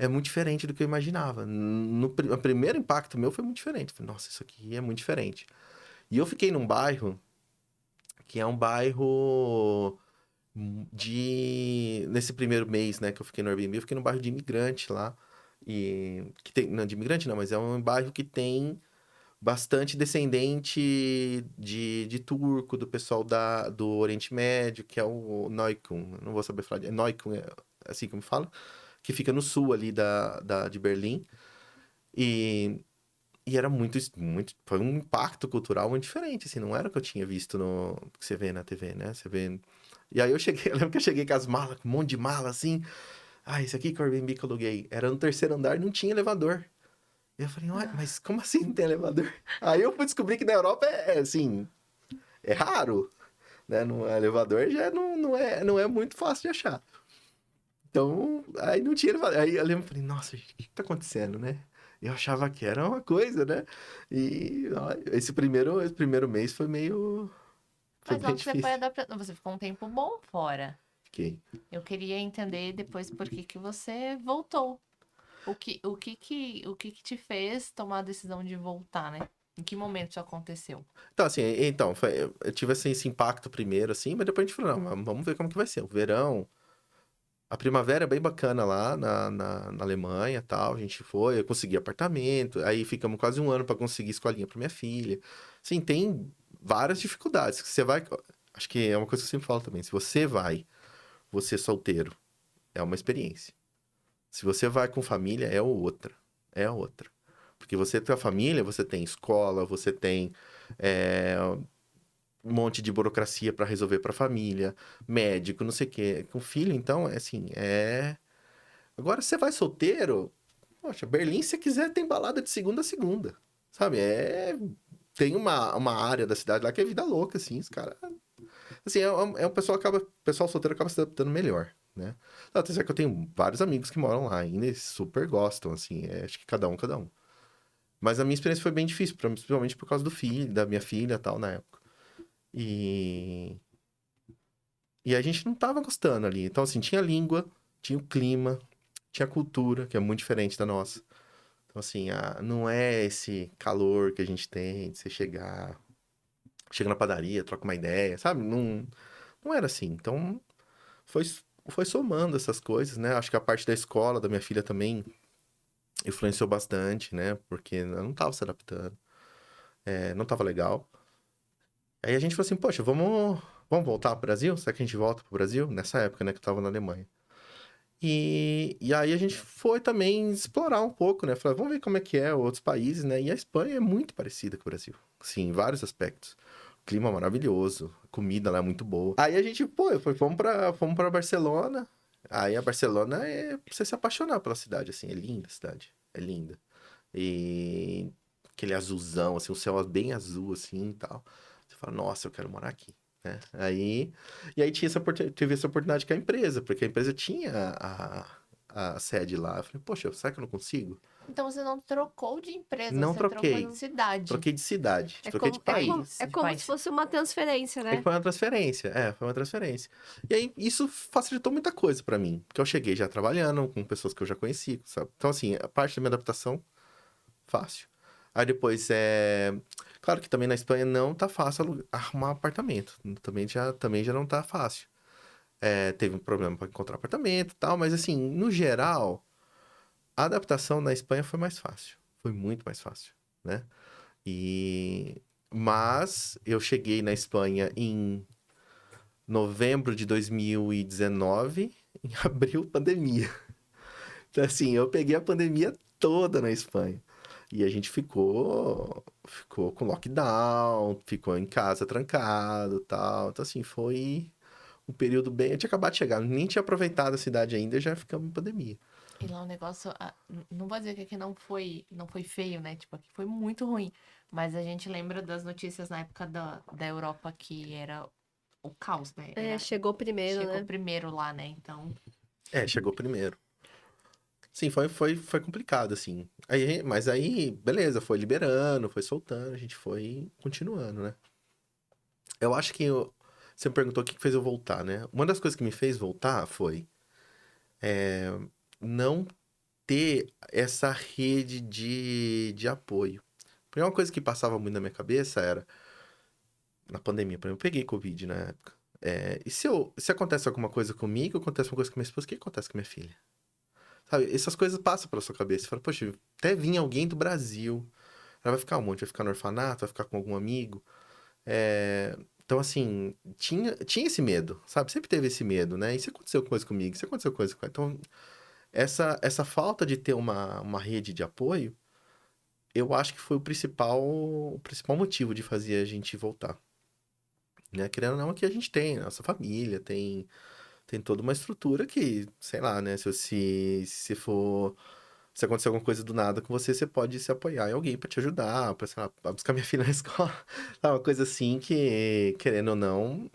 é muito diferente do que eu imaginava. O primeiro impacto meu foi muito diferente. Eu falei, nossa, isso aqui é muito diferente. E eu fiquei num bairro que é um bairro nesse primeiro mês, né, que eu fiquei no Airbnb, eu fiquei num bairro de imigrante lá. E que tem, não de imigrante não, mas é um bairro que tem bastante descendente de turco, do pessoal do Oriente Médio, que é o Neukölln. Eu não vou saber falar. Neukölln, é assim como fala, que fica no sul ali de Berlim. E, e era muito. Foi um impacto cultural muito diferente, assim, não era o que eu tinha visto no que você vê na TV, né? Você vê. E aí eu cheguei, eu lembro que eu cheguei com as malas, com um monte de mala assim. Ah, esse aqui que é o Airbnb que eu aluguei. Era no terceiro andar, não tinha elevador. E eu falei, ué, mas como assim não tem elevador? Aí eu fui descobrir que na Europa assim, é raro, né? No elevador já não é muito fácil de achar. Então, aí não tinha elevador. Aí eu lembro, falei, nossa, gente, o que tá acontecendo, né? Eu achava que era uma coisa, né? E ó, esse primeiro mês foi meio... Foi
Mas
bem
logo você foi
difícil.
adaptando. Você ficou um tempo bom fora.
Fiquei.
Eu queria entender depois por que que você voltou. O que que te fez tomar a decisão de voltar, né? Em que momento isso aconteceu?
Então, assim, eu tive assim, esse impacto primeiro, assim, mas depois a gente falou, não, vamos ver como que vai ser. O verão, a primavera é bem bacana lá na Alemanha e tal. A gente foi, eu consegui apartamento, aí ficamos quase um ano para conseguir escolinha para minha filha. Sim, tem várias dificuldades. Você vai. Acho que é uma coisa que eu sempre falo também. Se você vai, você solteiro, é uma experiência. Se você vai com família, é outra. É outra. Porque você tem a família, você tem escola, você tem um monte de burocracia para resolver para a família, médico, não sei o quê. Com filho, então, é assim, é. Agora, você vai solteiro, poxa, Berlim, se você quiser, tem balada de segunda a segunda. Sabe? Tem uma área da cidade lá que é vida louca, assim, os caras. Assim, o pessoal solteiro acaba se adaptando melhor, né? Não, até certo que eu tenho vários amigos que moram lá ainda e super gostam, assim, acho que cada um, cada um. Mas a minha experiência foi bem difícil, principalmente por causa do filho, da minha filha e tal, na época. E. E a gente não tava gostando ali. Então, assim, tinha língua, tinha o clima, tinha a cultura, que é muito diferente da nossa. Então, assim, não é esse calor que a gente tem de você chega na padaria, troca uma ideia, sabe? Não era assim. Então, foi, foi somando essas coisas, né? Acho que a parte da escola da minha filha também influenciou bastante, né? Porque eu não tava se adaptando, não tava legal. Aí a gente falou assim, poxa, vamos voltar pro Brasil? Será que a gente volta pro Brasil? Nessa época, né, que eu tava na Alemanha. E aí a gente foi também explorar um pouco, né? Falar, vamos ver como é que é outros países, né? E a Espanha é muito parecida com o Brasil. Sim, em vários aspectos. O clima maravilhoso, a comida lá é muito boa. Aí a gente, fomos pra Barcelona. Aí a Barcelona é pra você se apaixonar pela cidade, assim. É linda a cidade. É linda. E aquele azulzão, assim, o céu é bem azul, assim, e tal. Você fala, nossa, eu quero morar aqui, né? E aí tive essa oportunidade com a empresa, porque a empresa tinha a sede lá. Eu falei, poxa, será que eu não consigo?
Então você não trocou de empresa,
Não
você trocou
troquei.
de cidade.
Troquei de cidade, troquei de país.
É
de
como
país.
se fosse uma transferência,
Aí
né?
foi uma transferência, foi uma transferência. E aí isso facilitou muita coisa pra mim, porque eu cheguei já trabalhando com pessoas que eu já conheci, sabe? Então assim, a parte da minha adaptação, fácil. Aí depois claro que também na Espanha não tá fácil arrumar apartamento. Também já não tá fácil. Teve um problema para encontrar apartamento e tal, mas assim, no geral, a adaptação na Espanha foi mais fácil. Foi muito mais fácil, né? Mas eu cheguei na Espanha em novembro de 2019, em abril, pandemia. Então, assim, eu peguei a pandemia toda na Espanha. E a gente ficou com lockdown, ficou em casa trancado e tal. Então, assim, foi um período bem. Eu tinha acabado de chegar, nem tinha aproveitado a cidade ainda, já ficamos em pandemia.
E lá o negócio, não vou dizer que aqui não foi feio, né? Tipo, aqui foi muito ruim. Mas a gente lembra das notícias na época da Europa que era o caos, né?
Chegou primeiro,
Chegou
né?
primeiro lá, né? Então,
Chegou primeiro. Sim, foi complicado, assim. Mas aí, beleza, foi liberando, foi soltando, a gente foi continuando, né? Eu acho que você me perguntou o que fez eu voltar, né? Uma das coisas que me fez voltar foi não ter essa rede de apoio. Porque uma coisa que passava muito na minha cabeça era, na pandemia, por exemplo, eu peguei Covid na época. E se acontece alguma coisa comigo, acontece uma coisa com minha esposa, o que acontece com minha filha? Sabe, essas coisas passam pela sua cabeça. Você fala, poxa, até vir alguém do Brasil. Ela vai ficar onde? Vai ficar no orfanato? Vai ficar com algum amigo? Então, assim, tinha esse medo, sabe? Sempre teve esse medo, né? E se aconteceu coisa comigo? Se aconteceu coisa com ela? Então, essa falta de ter uma rede de apoio, eu acho que foi o principal motivo de fazer a gente voltar. Né? Querendo ou não, aqui a gente tem nossa família, tem toda uma estrutura que, sei lá, né? Se for. Se acontecer alguma coisa do nada com você, você pode se apoiar em alguém pra te ajudar, pra, sei lá, pra buscar minha filha na escola. Tá, uma coisa assim que, querendo ou não,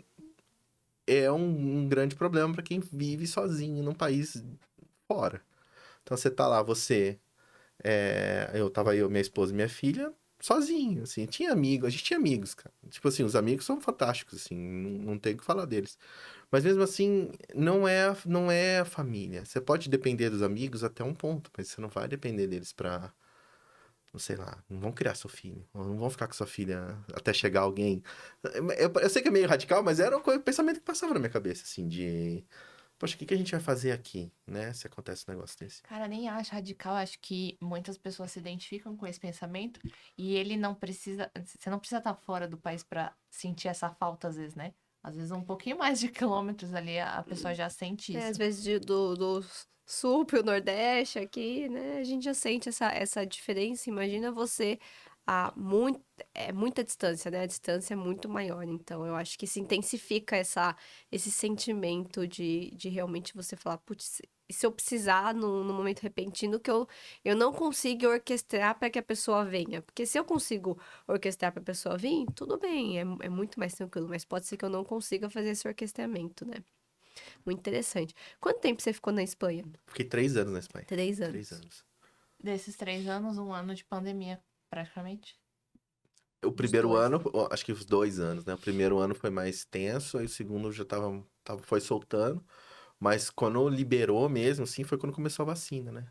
é um grande problema pra quem vive sozinho num país fora. Então você tá lá, minha esposa e minha filha, sozinho, assim, tinha amigos, a gente tinha amigos, cara. Tipo assim, os amigos são fantásticos, assim, não tem o que falar deles. Mas mesmo assim, não é a família. Você pode depender dos amigos até um ponto, mas você não vai depender deles pra, não sei lá, não vão criar seu filho, não vão ficar com sua filha até chegar alguém. Eu sei que é meio radical, mas era o pensamento que passava na minha cabeça, assim, de, poxa, o que a gente vai fazer aqui, né, se acontece um negócio desse.
Cara, nem acho radical, acho que muitas pessoas se identificam com esse pensamento e ele não precisa, você não precisa estar fora do país pra sentir essa falta às vezes, né? Às vezes um pouquinho mais de quilômetros ali a pessoa já sente
Às
isso.
vezes do sul pro Nordeste aqui, né? A gente já sente essa diferença. Imagina você é muita distância, né? A distância é muito maior. Então, eu acho que se intensifica esse sentimento de realmente você falar, putz, e se eu precisar no momento repentino que eu não consigo orquestrar para que a pessoa venha. Porque se eu consigo orquestrar para a pessoa vir, tudo bem, é muito mais tranquilo. Mas pode ser que eu não consiga fazer esse orquestramento, né? Muito interessante. Quanto tempo você ficou na Espanha?
Fiquei 3 anos na Espanha.
3 anos.
3 anos.
Desses 3 anos, um ano de pandemia, praticamente.
O primeiro
dois.
ano, acho que os 2 anos, né? O primeiro ano foi mais tenso, aí o segundo já foi soltando. Mas quando liberou mesmo, assim, foi quando começou a vacina, né?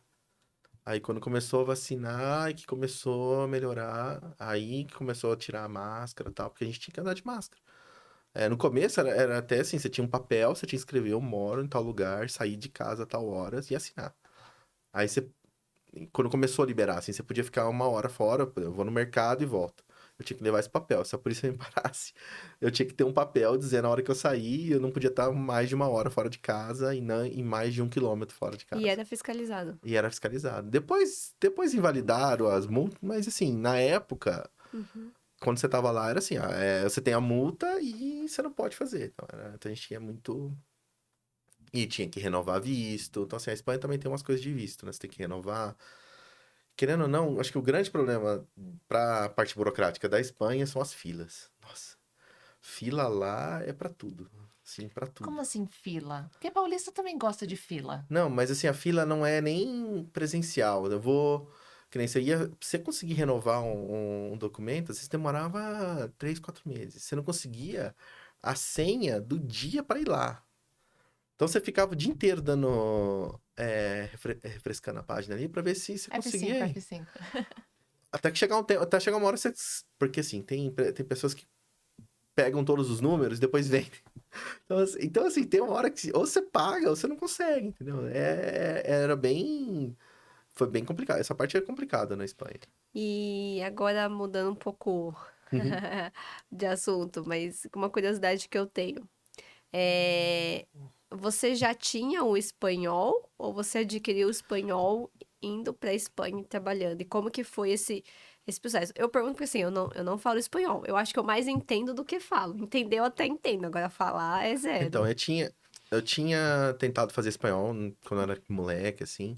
Aí quando começou a vacinar e que começou a melhorar, aí que começou a tirar a máscara e tal, porque a gente tinha que andar de máscara. No começo era até assim, você tinha um papel, você tinha que escrever, eu moro em tal lugar, sair de casa a tal horas e assinar. Aí quando começou a liberar, assim, você podia ficar 1 hora fora, eu vou no mercado e volto. Eu tinha que levar esse papel. Se a polícia me parasse, eu tinha que ter um papel dizendo a hora que eu saí, eu não podia estar mais de 1 hora fora de casa e não e mais de 1 quilômetro fora de casa.
E era fiscalizado.
E era fiscalizado. Depois invalidaram as multas, mas assim, na época, quando você tava lá, era assim, você tem a multa e você não pode fazer. Então a gente tinha muito. E tinha que renovar visto. Então, assim, a Espanha também tem umas coisas de visto, né? Você tem que renovar. Querendo ou não, acho que o grande problema pra parte burocrática da Espanha são as filas. Nossa, fila lá é pra tudo. Sim, pra tudo.
Como assim fila? Porque paulista também gosta de fila.
Não, mas assim, a fila não é nem presencial. Eu vou. Que nem você ia. Pra você conseguir renovar um documento, às vezes demorava 3, 4 meses. Você não conseguia a senha do dia para ir lá. Então você ficava o dia inteiro dando. Refrescando a página ali pra ver se você conseguia ir.
F5.
Até que chegar um tempo, até chegar uma hora você. Porque assim, tem pessoas que pegam todos os números e depois vendem. Então, assim, tem uma hora que ou você paga ou você não consegue, entendeu? Foi bem complicado. Essa parte é complicada na Espanha.
E agora mudando um pouco de assunto, mas uma curiosidade que eu tenho. Você já tinha o espanhol ou você adquiriu o espanhol indo para a Espanha e trabalhando? E como que foi esse processo? Eu pergunto porque assim, eu não falo espanhol. Eu acho que eu mais entendo do que falo. Entender eu até entendo, agora falar é zero.
Então, eu tinha tentado fazer espanhol quando eu era moleque, assim.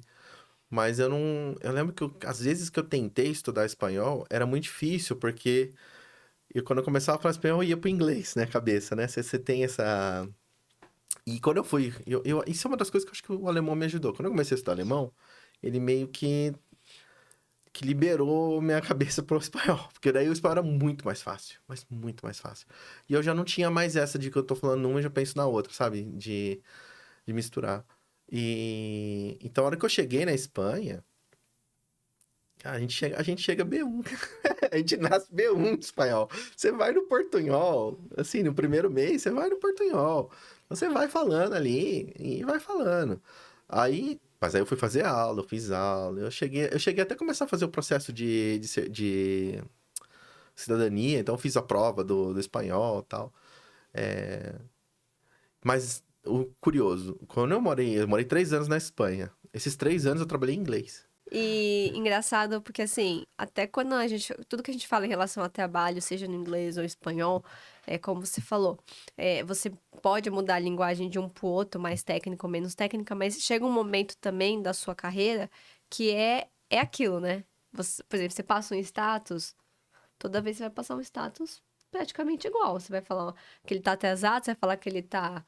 Mas eu não. Eu lembro que às vezes que eu tentei estudar espanhol, era muito difícil, porque quando eu começava a falar espanhol, eu ia pro inglês, né, cabeça, né? Você tem essa. E quando eu fui. Isso é uma das coisas que eu acho que o alemão me ajudou. Quando eu comecei a estudar alemão, ele meio que liberou minha cabeça pro espanhol. Porque daí o espanhol era muito mais fácil. Mas muito mais fácil. E eu já não tinha mais essa de que eu tô falando numa e já penso na outra, sabe? De misturar. Então, a hora que eu cheguei na Espanha, cara, a gente chega B1. A gente nasce B1 de espanhol. Você vai no portunhol, assim, no primeiro mês, você vai no portunhol. Você vai falando ali e vai falando. Mas aí eu fui fazer aula, eu fiz aula. Eu cheguei até a começar a fazer o processo de cidadania, então eu fiz a prova do espanhol e tal. Mas o curioso, quando eu morei 3 anos na Espanha. Esses 3 anos eu trabalhei em inglês.
E engraçado porque, assim, até quando tudo que a gente fala em relação ao trabalho, seja no inglês ou espanhol, é como você falou, você pode mudar a linguagem de um pro outro, mais técnica ou menos técnica, mas chega um momento também da sua carreira que é aquilo, né? Por exemplo, você passa um status, toda vez você vai passar um status praticamente igual. Você vai falar que ele tá atrasado, você vai falar que ele tá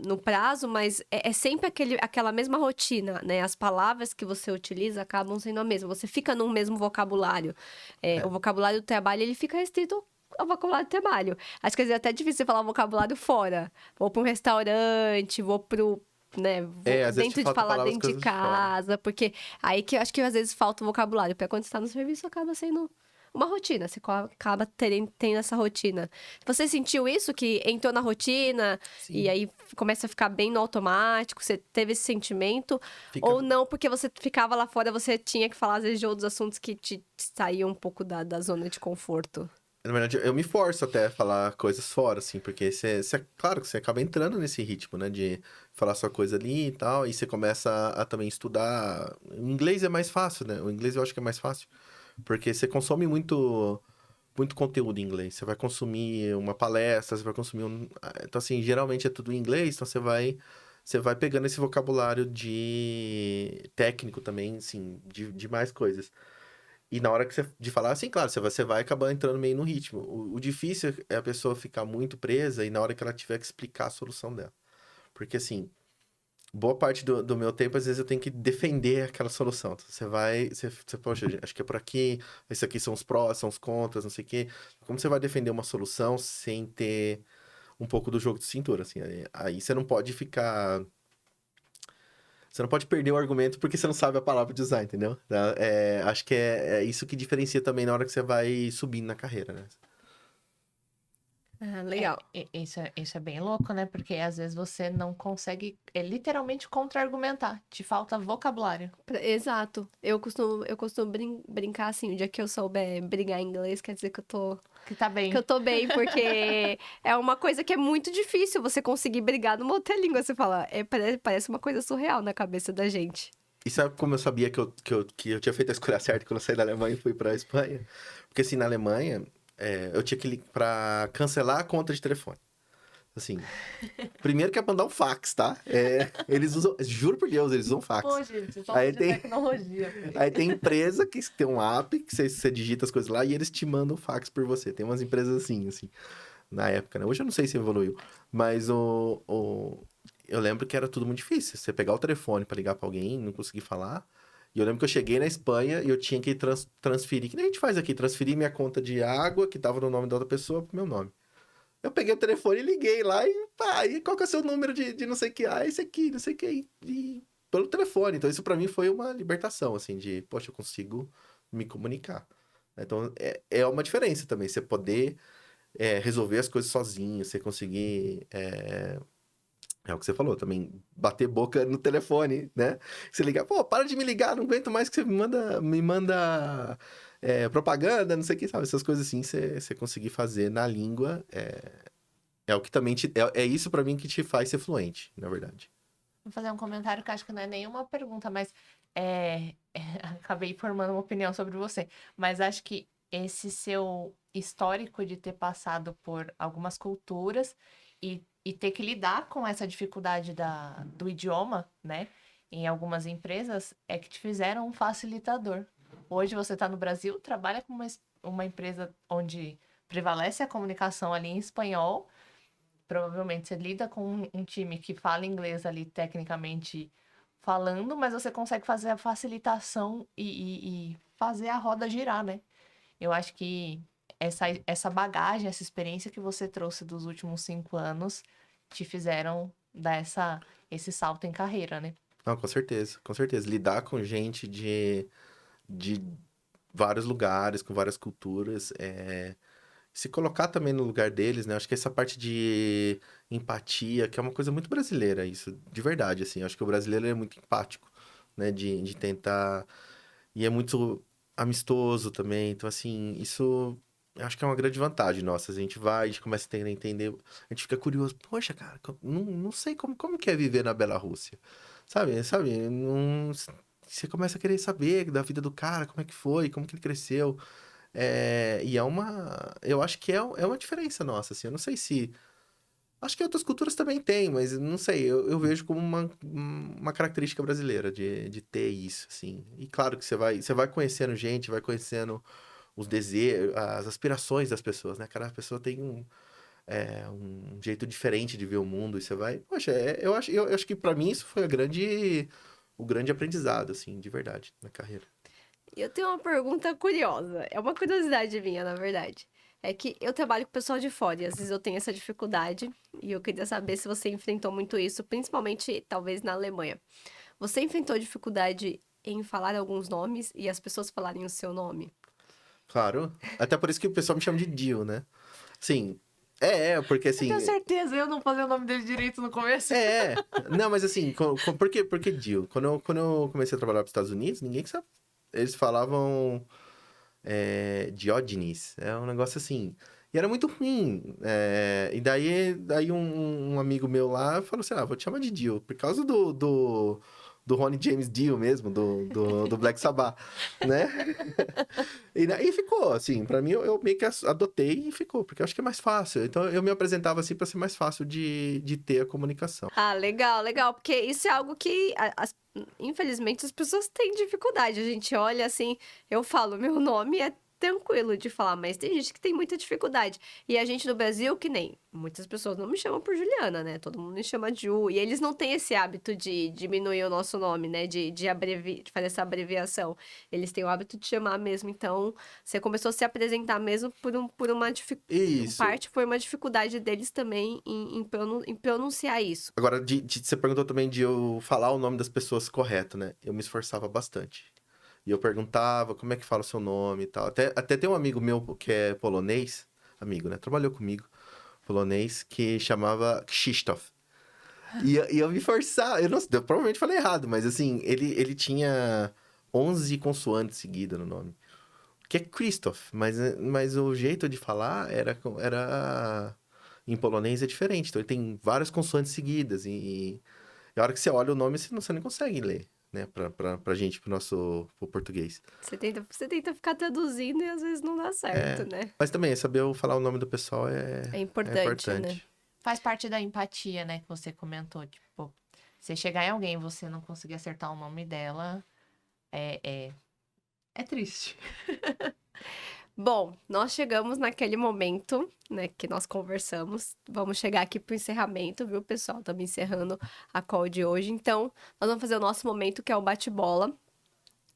no prazo, mas é sempre aquela mesma rotina, né? As palavras que você utiliza acabam sendo a mesma. Você fica no mesmo vocabulário. O vocabulário do trabalho, ele fica restrito ao vocabulário do trabalho. Acho que às vezes é até difícil você falar um vocabulário fora. Vou para um restaurante, vou pro... Né?
Às vezes te
Dentro de
falta
falar
palavras
dentro de
coisas de fora.
casa, porque aí que eu acho que às vezes falta o vocabulário, porque quando você está no serviço acaba sendo uma rotina, você acaba tendo essa rotina. Você sentiu isso, que entrou na rotina
Sim.
e aí começa a ficar bem no automático? Você teve esse sentimento? Ou não, porque você ficava lá fora, você tinha que falar às vezes de outros assuntos que te saíam um pouco da zona de conforto?
Na verdade, eu me forço até a falar coisas fora, assim, porque claro que você acaba entrando nesse ritmo, né, de falar sua coisa ali e tal, e você começa a também estudar. O inglês é mais fácil, né? O inglês eu acho que é mais fácil, porque você consome muito conteúdo em inglês. Você vai consumir uma palestra, você vai consumir Então, assim, geralmente é tudo em inglês, então você vai pegando esse vocabulário de técnico também, assim, de mais coisas. E na hora de falar, assim, claro, você vai acabar entrando meio no ritmo. O difícil é a pessoa ficar muito presa e na hora que ela tiver que explicar a solução dela. Porque, assim, boa parte do meu tempo, às vezes, eu tenho que defender aquela solução. Então, poxa, acho que é por aqui, esse aqui são os prós, são os contras, não sei o quê. Como você vai defender uma solução sem ter um pouco do jogo de cintura, assim? Aí você não pode ficar... Você não pode perder o argumento porque você não sabe a palavra de usar, entendeu? Acho que é isso que diferencia também na hora que você vai subindo na carreira, né?
Ah, legal.
Isso é bem louco, né? Porque às vezes você não consegue literalmente contra-argumentar. Te falta vocabulário.
Exato. Eu costumo brincar assim, o dia que eu souber brigar em inglês, quer dizer que eu tô
Que tá bem.
que eu tô bem, porque é uma coisa que é muito difícil você conseguir brigar numa outra língua. Você fala, parece uma coisa surreal na cabeça da gente.
E sabe como eu sabia que eu tinha feito a escolha certa quando eu saí da Alemanha e fui pra Espanha? Porque, assim, na Alemanha, eu tinha que ligar pra cancelar a conta de telefone. Assim, primeiro que é mandar um fax, tá? Eles usam, juro por Deus, eles usam fax.
Pô, gente, só
Aí
de
tem-
tecnologia.
Aí tem empresa que tem um app que você digita as coisas lá e eles te mandam fax por você. Tem umas empresas assim, na época, né? Hoje eu não sei se evoluiu, mas eu lembro que era tudo muito difícil. Você pegar o telefone pra ligar pra alguém, não conseguir falar. E eu lembro que eu cheguei na Espanha e eu tinha que transferir, que nem a gente faz aqui, transferir minha conta de água, que tava no nome da outra pessoa, pro meu nome. Eu peguei o telefone e liguei lá e pá, e qual que é o seu número de não sei o que? Ah, esse aqui, não sei o que. E pelo telefone. Então isso pra mim foi uma libertação, assim, de, poxa, eu consigo me comunicar. Então é uma diferença também, você poder resolver as coisas sozinho, você conseguir. É o que você falou também, bater boca no telefone, né? Você ligar, pô, para de me ligar, não aguento mais que você me manda propaganda, não sei o que, sabe? Essas coisas assim, você conseguir fazer na língua é o que também é isso pra mim que te faz ser fluente, na verdade.
Vou fazer um comentário que acho que não é nenhuma pergunta, mas acabei formando uma opinião sobre você. Mas acho que esse seu histórico de ter passado por algumas culturas e ter que lidar com essa dificuldade do idioma, né? Em algumas empresas, é que te fizeram um facilitador. Hoje você está no Brasil, trabalha com uma empresa onde prevalece a comunicação ali em espanhol. Provavelmente você lida com um time que fala inglês ali tecnicamente falando, mas você consegue fazer a facilitação e fazer a roda girar, né? Eu acho que essa bagagem, essa experiência que você trouxe dos últimos 5 anos te fizeram dar esse salto em carreira, né?
Não, com certeza, com certeza. Lidar com gente de vários lugares, com várias culturas, se colocar também no lugar deles, né? Acho que essa parte de empatia, que é uma coisa muito brasileira, isso, de verdade, assim. Acho que o brasileiro é muito empático, né? De tentar... E é muito amistoso também. Então, assim, isso... Eu acho que é uma grande vantagem nossa. A gente vai, a gente começa a entender, a gente fica curioso. Poxa, cara, não sei como que é viver na Bielorrússia. Sabe? Não... Você começa a querer saber da vida do cara, como é que foi, como que ele cresceu. E é uma... Eu acho que é uma diferença nossa, assim. Eu não sei se... Acho que outras culturas também têm, mas não sei. Eu vejo como uma característica brasileira de ter isso, assim. E claro que você vai conhecendo gente, vai conhecendo os desejos, as aspirações das pessoas, né? Cada pessoa tem um jeito diferente de ver o mundo. E você vai... Poxa, eu acho que pra mim isso foi o grande aprendizado, assim, de verdade, na carreira.
Eu tenho uma pergunta curiosa. É uma curiosidade minha, na verdade. É que eu trabalho com pessoal de fora e às vezes eu tenho essa dificuldade. E eu queria saber se você enfrentou muito isso, principalmente talvez na Alemanha. Você enfrentou dificuldade em falar alguns nomes e as pessoas falarem o seu nome?
Claro. Até por isso que o pessoal me chama de Dio, né? Sim. Porque assim...
Eu tenho certeza, eu não falei o nome dele direito no começo.
Não, mas assim, por que Dio? Quando eu comecei a trabalhar para os Estados Unidos, ninguém sabe. Eles falavam Diógenes. É um negócio assim. E era muito ruim. E daí um amigo meu lá falou assim: vou te chamar de Dio, por causa do Ronnie James Dio mesmo, do Black Sabbath, né? E ficou, assim, pra mim eu meio que adotei e ficou, porque eu acho que é mais fácil. Então eu me apresentava assim pra ser mais fácil de ter a comunicação.
Ah, legal, legal, porque isso é algo que, infelizmente, as pessoas têm dificuldade. A gente olha assim, eu falo, meu nome é tranquilo de falar, mas tem gente que tem muita dificuldade. E a gente no Brasil, que nem muitas pessoas não me chamam por Juliana, né? Todo mundo me chama de Ju. E eles não têm esse hábito de diminuir o nosso nome, né? De fazer essa abreviação. Eles têm o hábito de chamar mesmo. Então, você começou a se apresentar mesmo por uma dificuldade.
Isso.
Parte foi uma dificuldade deles também em pronunciar isso.
Agora, você perguntou também de eu falar o nome das pessoas correto, né? Eu me esforçava bastante. E eu perguntava como é que fala o seu nome e tal. Até tem um amigo meu que é polonês, amigo, né? Trabalhou comigo, polonês, que chamava Krzysztof. E eu me forçava, eu provavelmente falei errado, mas assim, ele tinha 11 consoantes seguidas no nome. Que é Krzysztof, mas o jeito de falar era em polonês é diferente. Então ele tem várias consoantes seguidas e a hora que você olha o nome, você não consegue ler, né? Pra gente, pro português.
Você tenta ficar traduzindo e às vezes não dá certo, né?
Mas também, saber falar o nome do pessoal
É importante, né?
Faz parte da empatia, né, que você comentou. Tipo, você chegar em alguém e você não conseguir acertar o nome dela, é triste.
Bom, nós chegamos naquele momento, né, que nós conversamos. Vamos chegar aqui pro encerramento, viu, pessoal? Estamos encerrando a call de hoje. Então, nós vamos fazer o nosso momento, que é o bate-bola.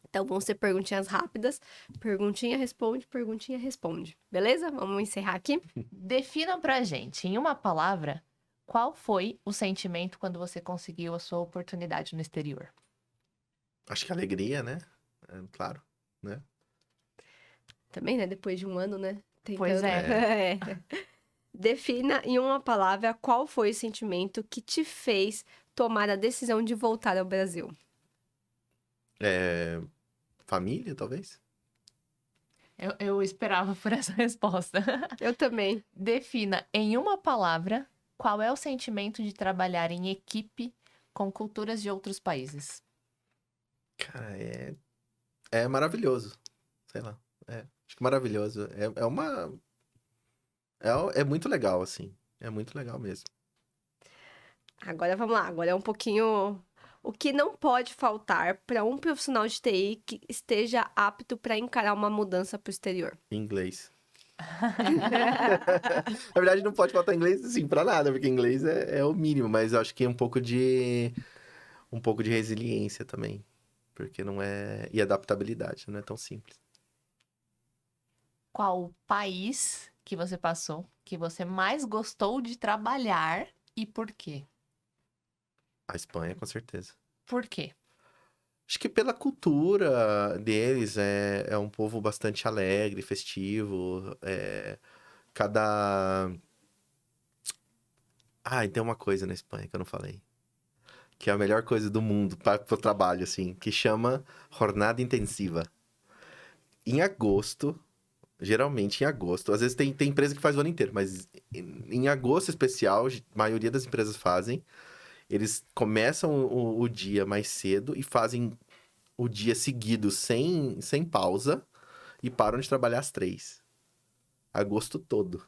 Então, vão ser perguntinhas rápidas. Perguntinha responde. Beleza? Vamos encerrar aqui?
Defina pra gente, em uma palavra, qual foi o sentimento quando você conseguiu a sua oportunidade no exterior?
Acho que alegria, né? Claro, né?
Também, né? Depois de um ano, né?
Pois
é. Defina em uma palavra qual foi o sentimento que te fez tomar a decisão de voltar ao Brasil.
Família, talvez?
Eu esperava por essa resposta.
Eu também.
Defina em uma palavra qual é o sentimento de trabalhar em equipe com culturas de outros países.
Cara, é maravilhoso. Sei lá. Acho que maravilhoso. É muito legal, assim. É muito legal mesmo.
Agora vamos lá. Agora é um pouquinho. O que não pode faltar para um profissional de TI que esteja apto para encarar uma mudança para o exterior?
Inglês. Na verdade, não pode faltar inglês, assim, pra nada, porque inglês é o mínimo, mas eu acho que um pouco de um pouco de resiliência também. Porque não é... E adaptabilidade, não é tão simples.
Qual o país que você passou que você mais gostou de trabalhar e por quê?
A Espanha, com certeza.
Por quê?
Acho que pela cultura deles, é um povo bastante alegre, festivo. Cada... Ah, e tem uma coisa na Espanha que eu não falei. Que é a melhor coisa do mundo para o trabalho, assim. Que chama jornada intensiva. Em agosto, geralmente em agosto. Às vezes tem empresa que faz o ano inteiro, mas em agosto especial, a maioria das empresas fazem. Eles começam o dia mais cedo e fazem o dia seguido sem pausa e param de trabalhar às 3. Agosto todo.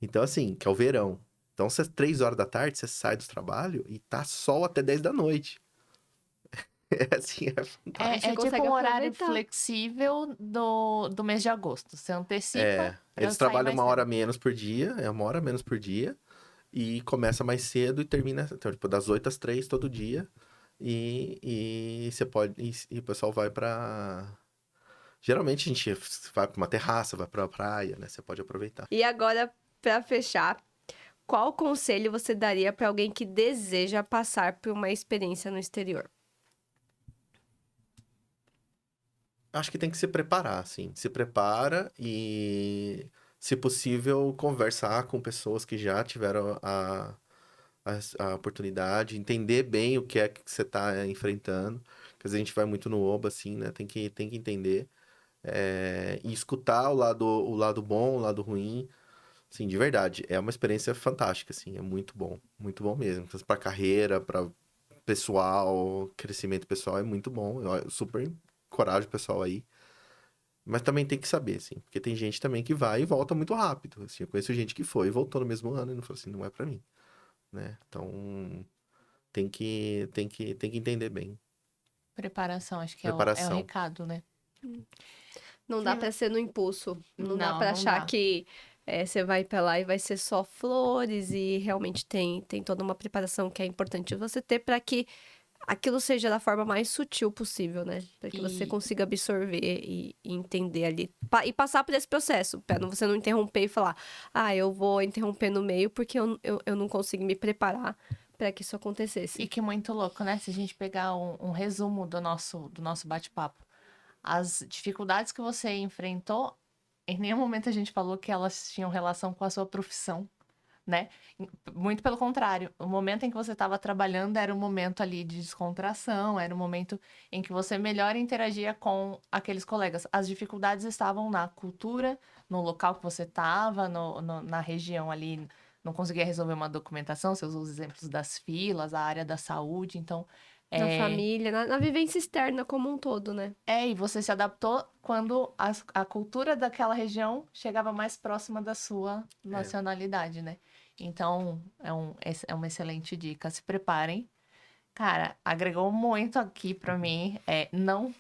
Então, assim, que é o verão. Então, às 3 horas da tarde, você sai do trabalho e tá sol até 10 da noite. É assim, é fantástico.
Você
É tipo
consegue
um horário
aproveitar.
flexível do mês de agosto. Você antecipa pra
Eles
sair
trabalham
mais
uma hora
cedo.
menos por dia, é uma hora menos por dia. E começa mais cedo e termina, então, tipo, das 8 às 3 todo dia. E você pode. E o pessoal vai pra. Geralmente a gente vai pra uma terraça, vai pra praia, né? Você pode aproveitar.
E agora, pra fechar, qual conselho você daria pra alguém que deseja passar por uma experiência no exterior?
Acho que tem que se preparar, assim. Se prepara e, se possível, conversar com pessoas que já tiveram a oportunidade, entender bem o que é que você está enfrentando. Porque às vezes a gente vai muito no oba, assim, né? Tem que entender. E escutar o lado bom, o lado ruim. Assim, de verdade, é uma experiência fantástica, assim. É muito bom mesmo. Para carreira, para pessoal, crescimento pessoal, é muito bom. Eu super encorajo o pessoal aí. Mas também tem que saber, assim, porque tem gente também que vai e volta muito rápido. Assim, eu conheço gente que foi e voltou no mesmo ano e não falou assim, não é pra mim, né? Então, tem que entender bem.
Preparação, acho que é o
Preparação.
recado, né?
Não dá pra ser no impulso. Não dá
Não,
pra
não
achar
dá.
que você vai pra lá e vai ser só flores e realmente tem toda uma preparação que é importante você ter pra que aquilo seja da forma mais sutil possível, né? Pra que você
E-
consiga absorver e entender ali. E passar por esse processo, pra você não interromper e falar, eu vou interromper no meio porque eu não consigo me preparar pra que isso acontecesse.
E que muito louco, né? Se a gente pegar um resumo do nosso bate-papo. As dificuldades que você enfrentou, em nenhum momento a gente falou que elas tinham relação com a sua profissão, né? Muito pelo contrário. O momento em que você estava trabalhando era um momento ali de descontração, era um momento em que você melhor interagia com aqueles colegas. As dificuldades estavam na cultura, no local que você estava, na região ali. Não conseguia resolver uma documentação, você usou os exemplos das filas, a área da saúde, então...
Na família, na vivência externa como um todo, né?
E você se adaptou quando a cultura daquela região chegava mais próxima da sua nacionalidade, né? Então, é uma excelente dica. Se preparem. Cara, agregou muito aqui pra mim.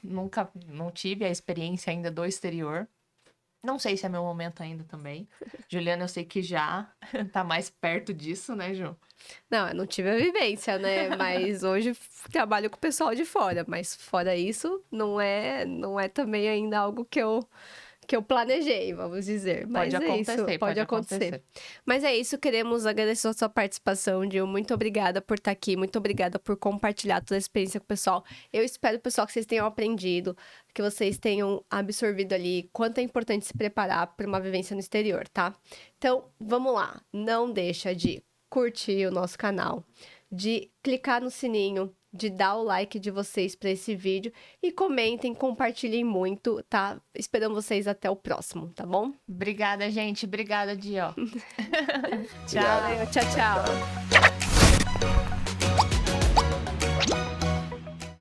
Nunca, não tive a experiência ainda do exterior. Não sei se é meu momento ainda também. Juliana, eu sei que já tá mais perto disso, né, Ju?
Não, eu não tive a vivência, né? Mas hoje trabalho com o pessoal de fora. Mas fora isso, não é também ainda algo que eu planejei, vamos dizer. Mas
Pode
é
acontecer,
isso, pode acontecer. Mas é isso, queremos agradecer a sua participação, Gil. Muito obrigada por estar aqui, muito obrigada por compartilhar toda a experiência com o pessoal. Eu espero, pessoal, que vocês tenham aprendido, que vocês tenham absorvido ali quanto é importante se preparar para uma vivência no exterior, tá? Então, vamos lá. Não deixa de curtir o nosso canal, de clicar no sininho, de dar o like de vocês para esse vídeo e comentem, compartilhem muito, tá? Esperamos vocês até o próximo, tá bom?
Obrigada, gente. Obrigada, Di, ó.
Tchau, tchau.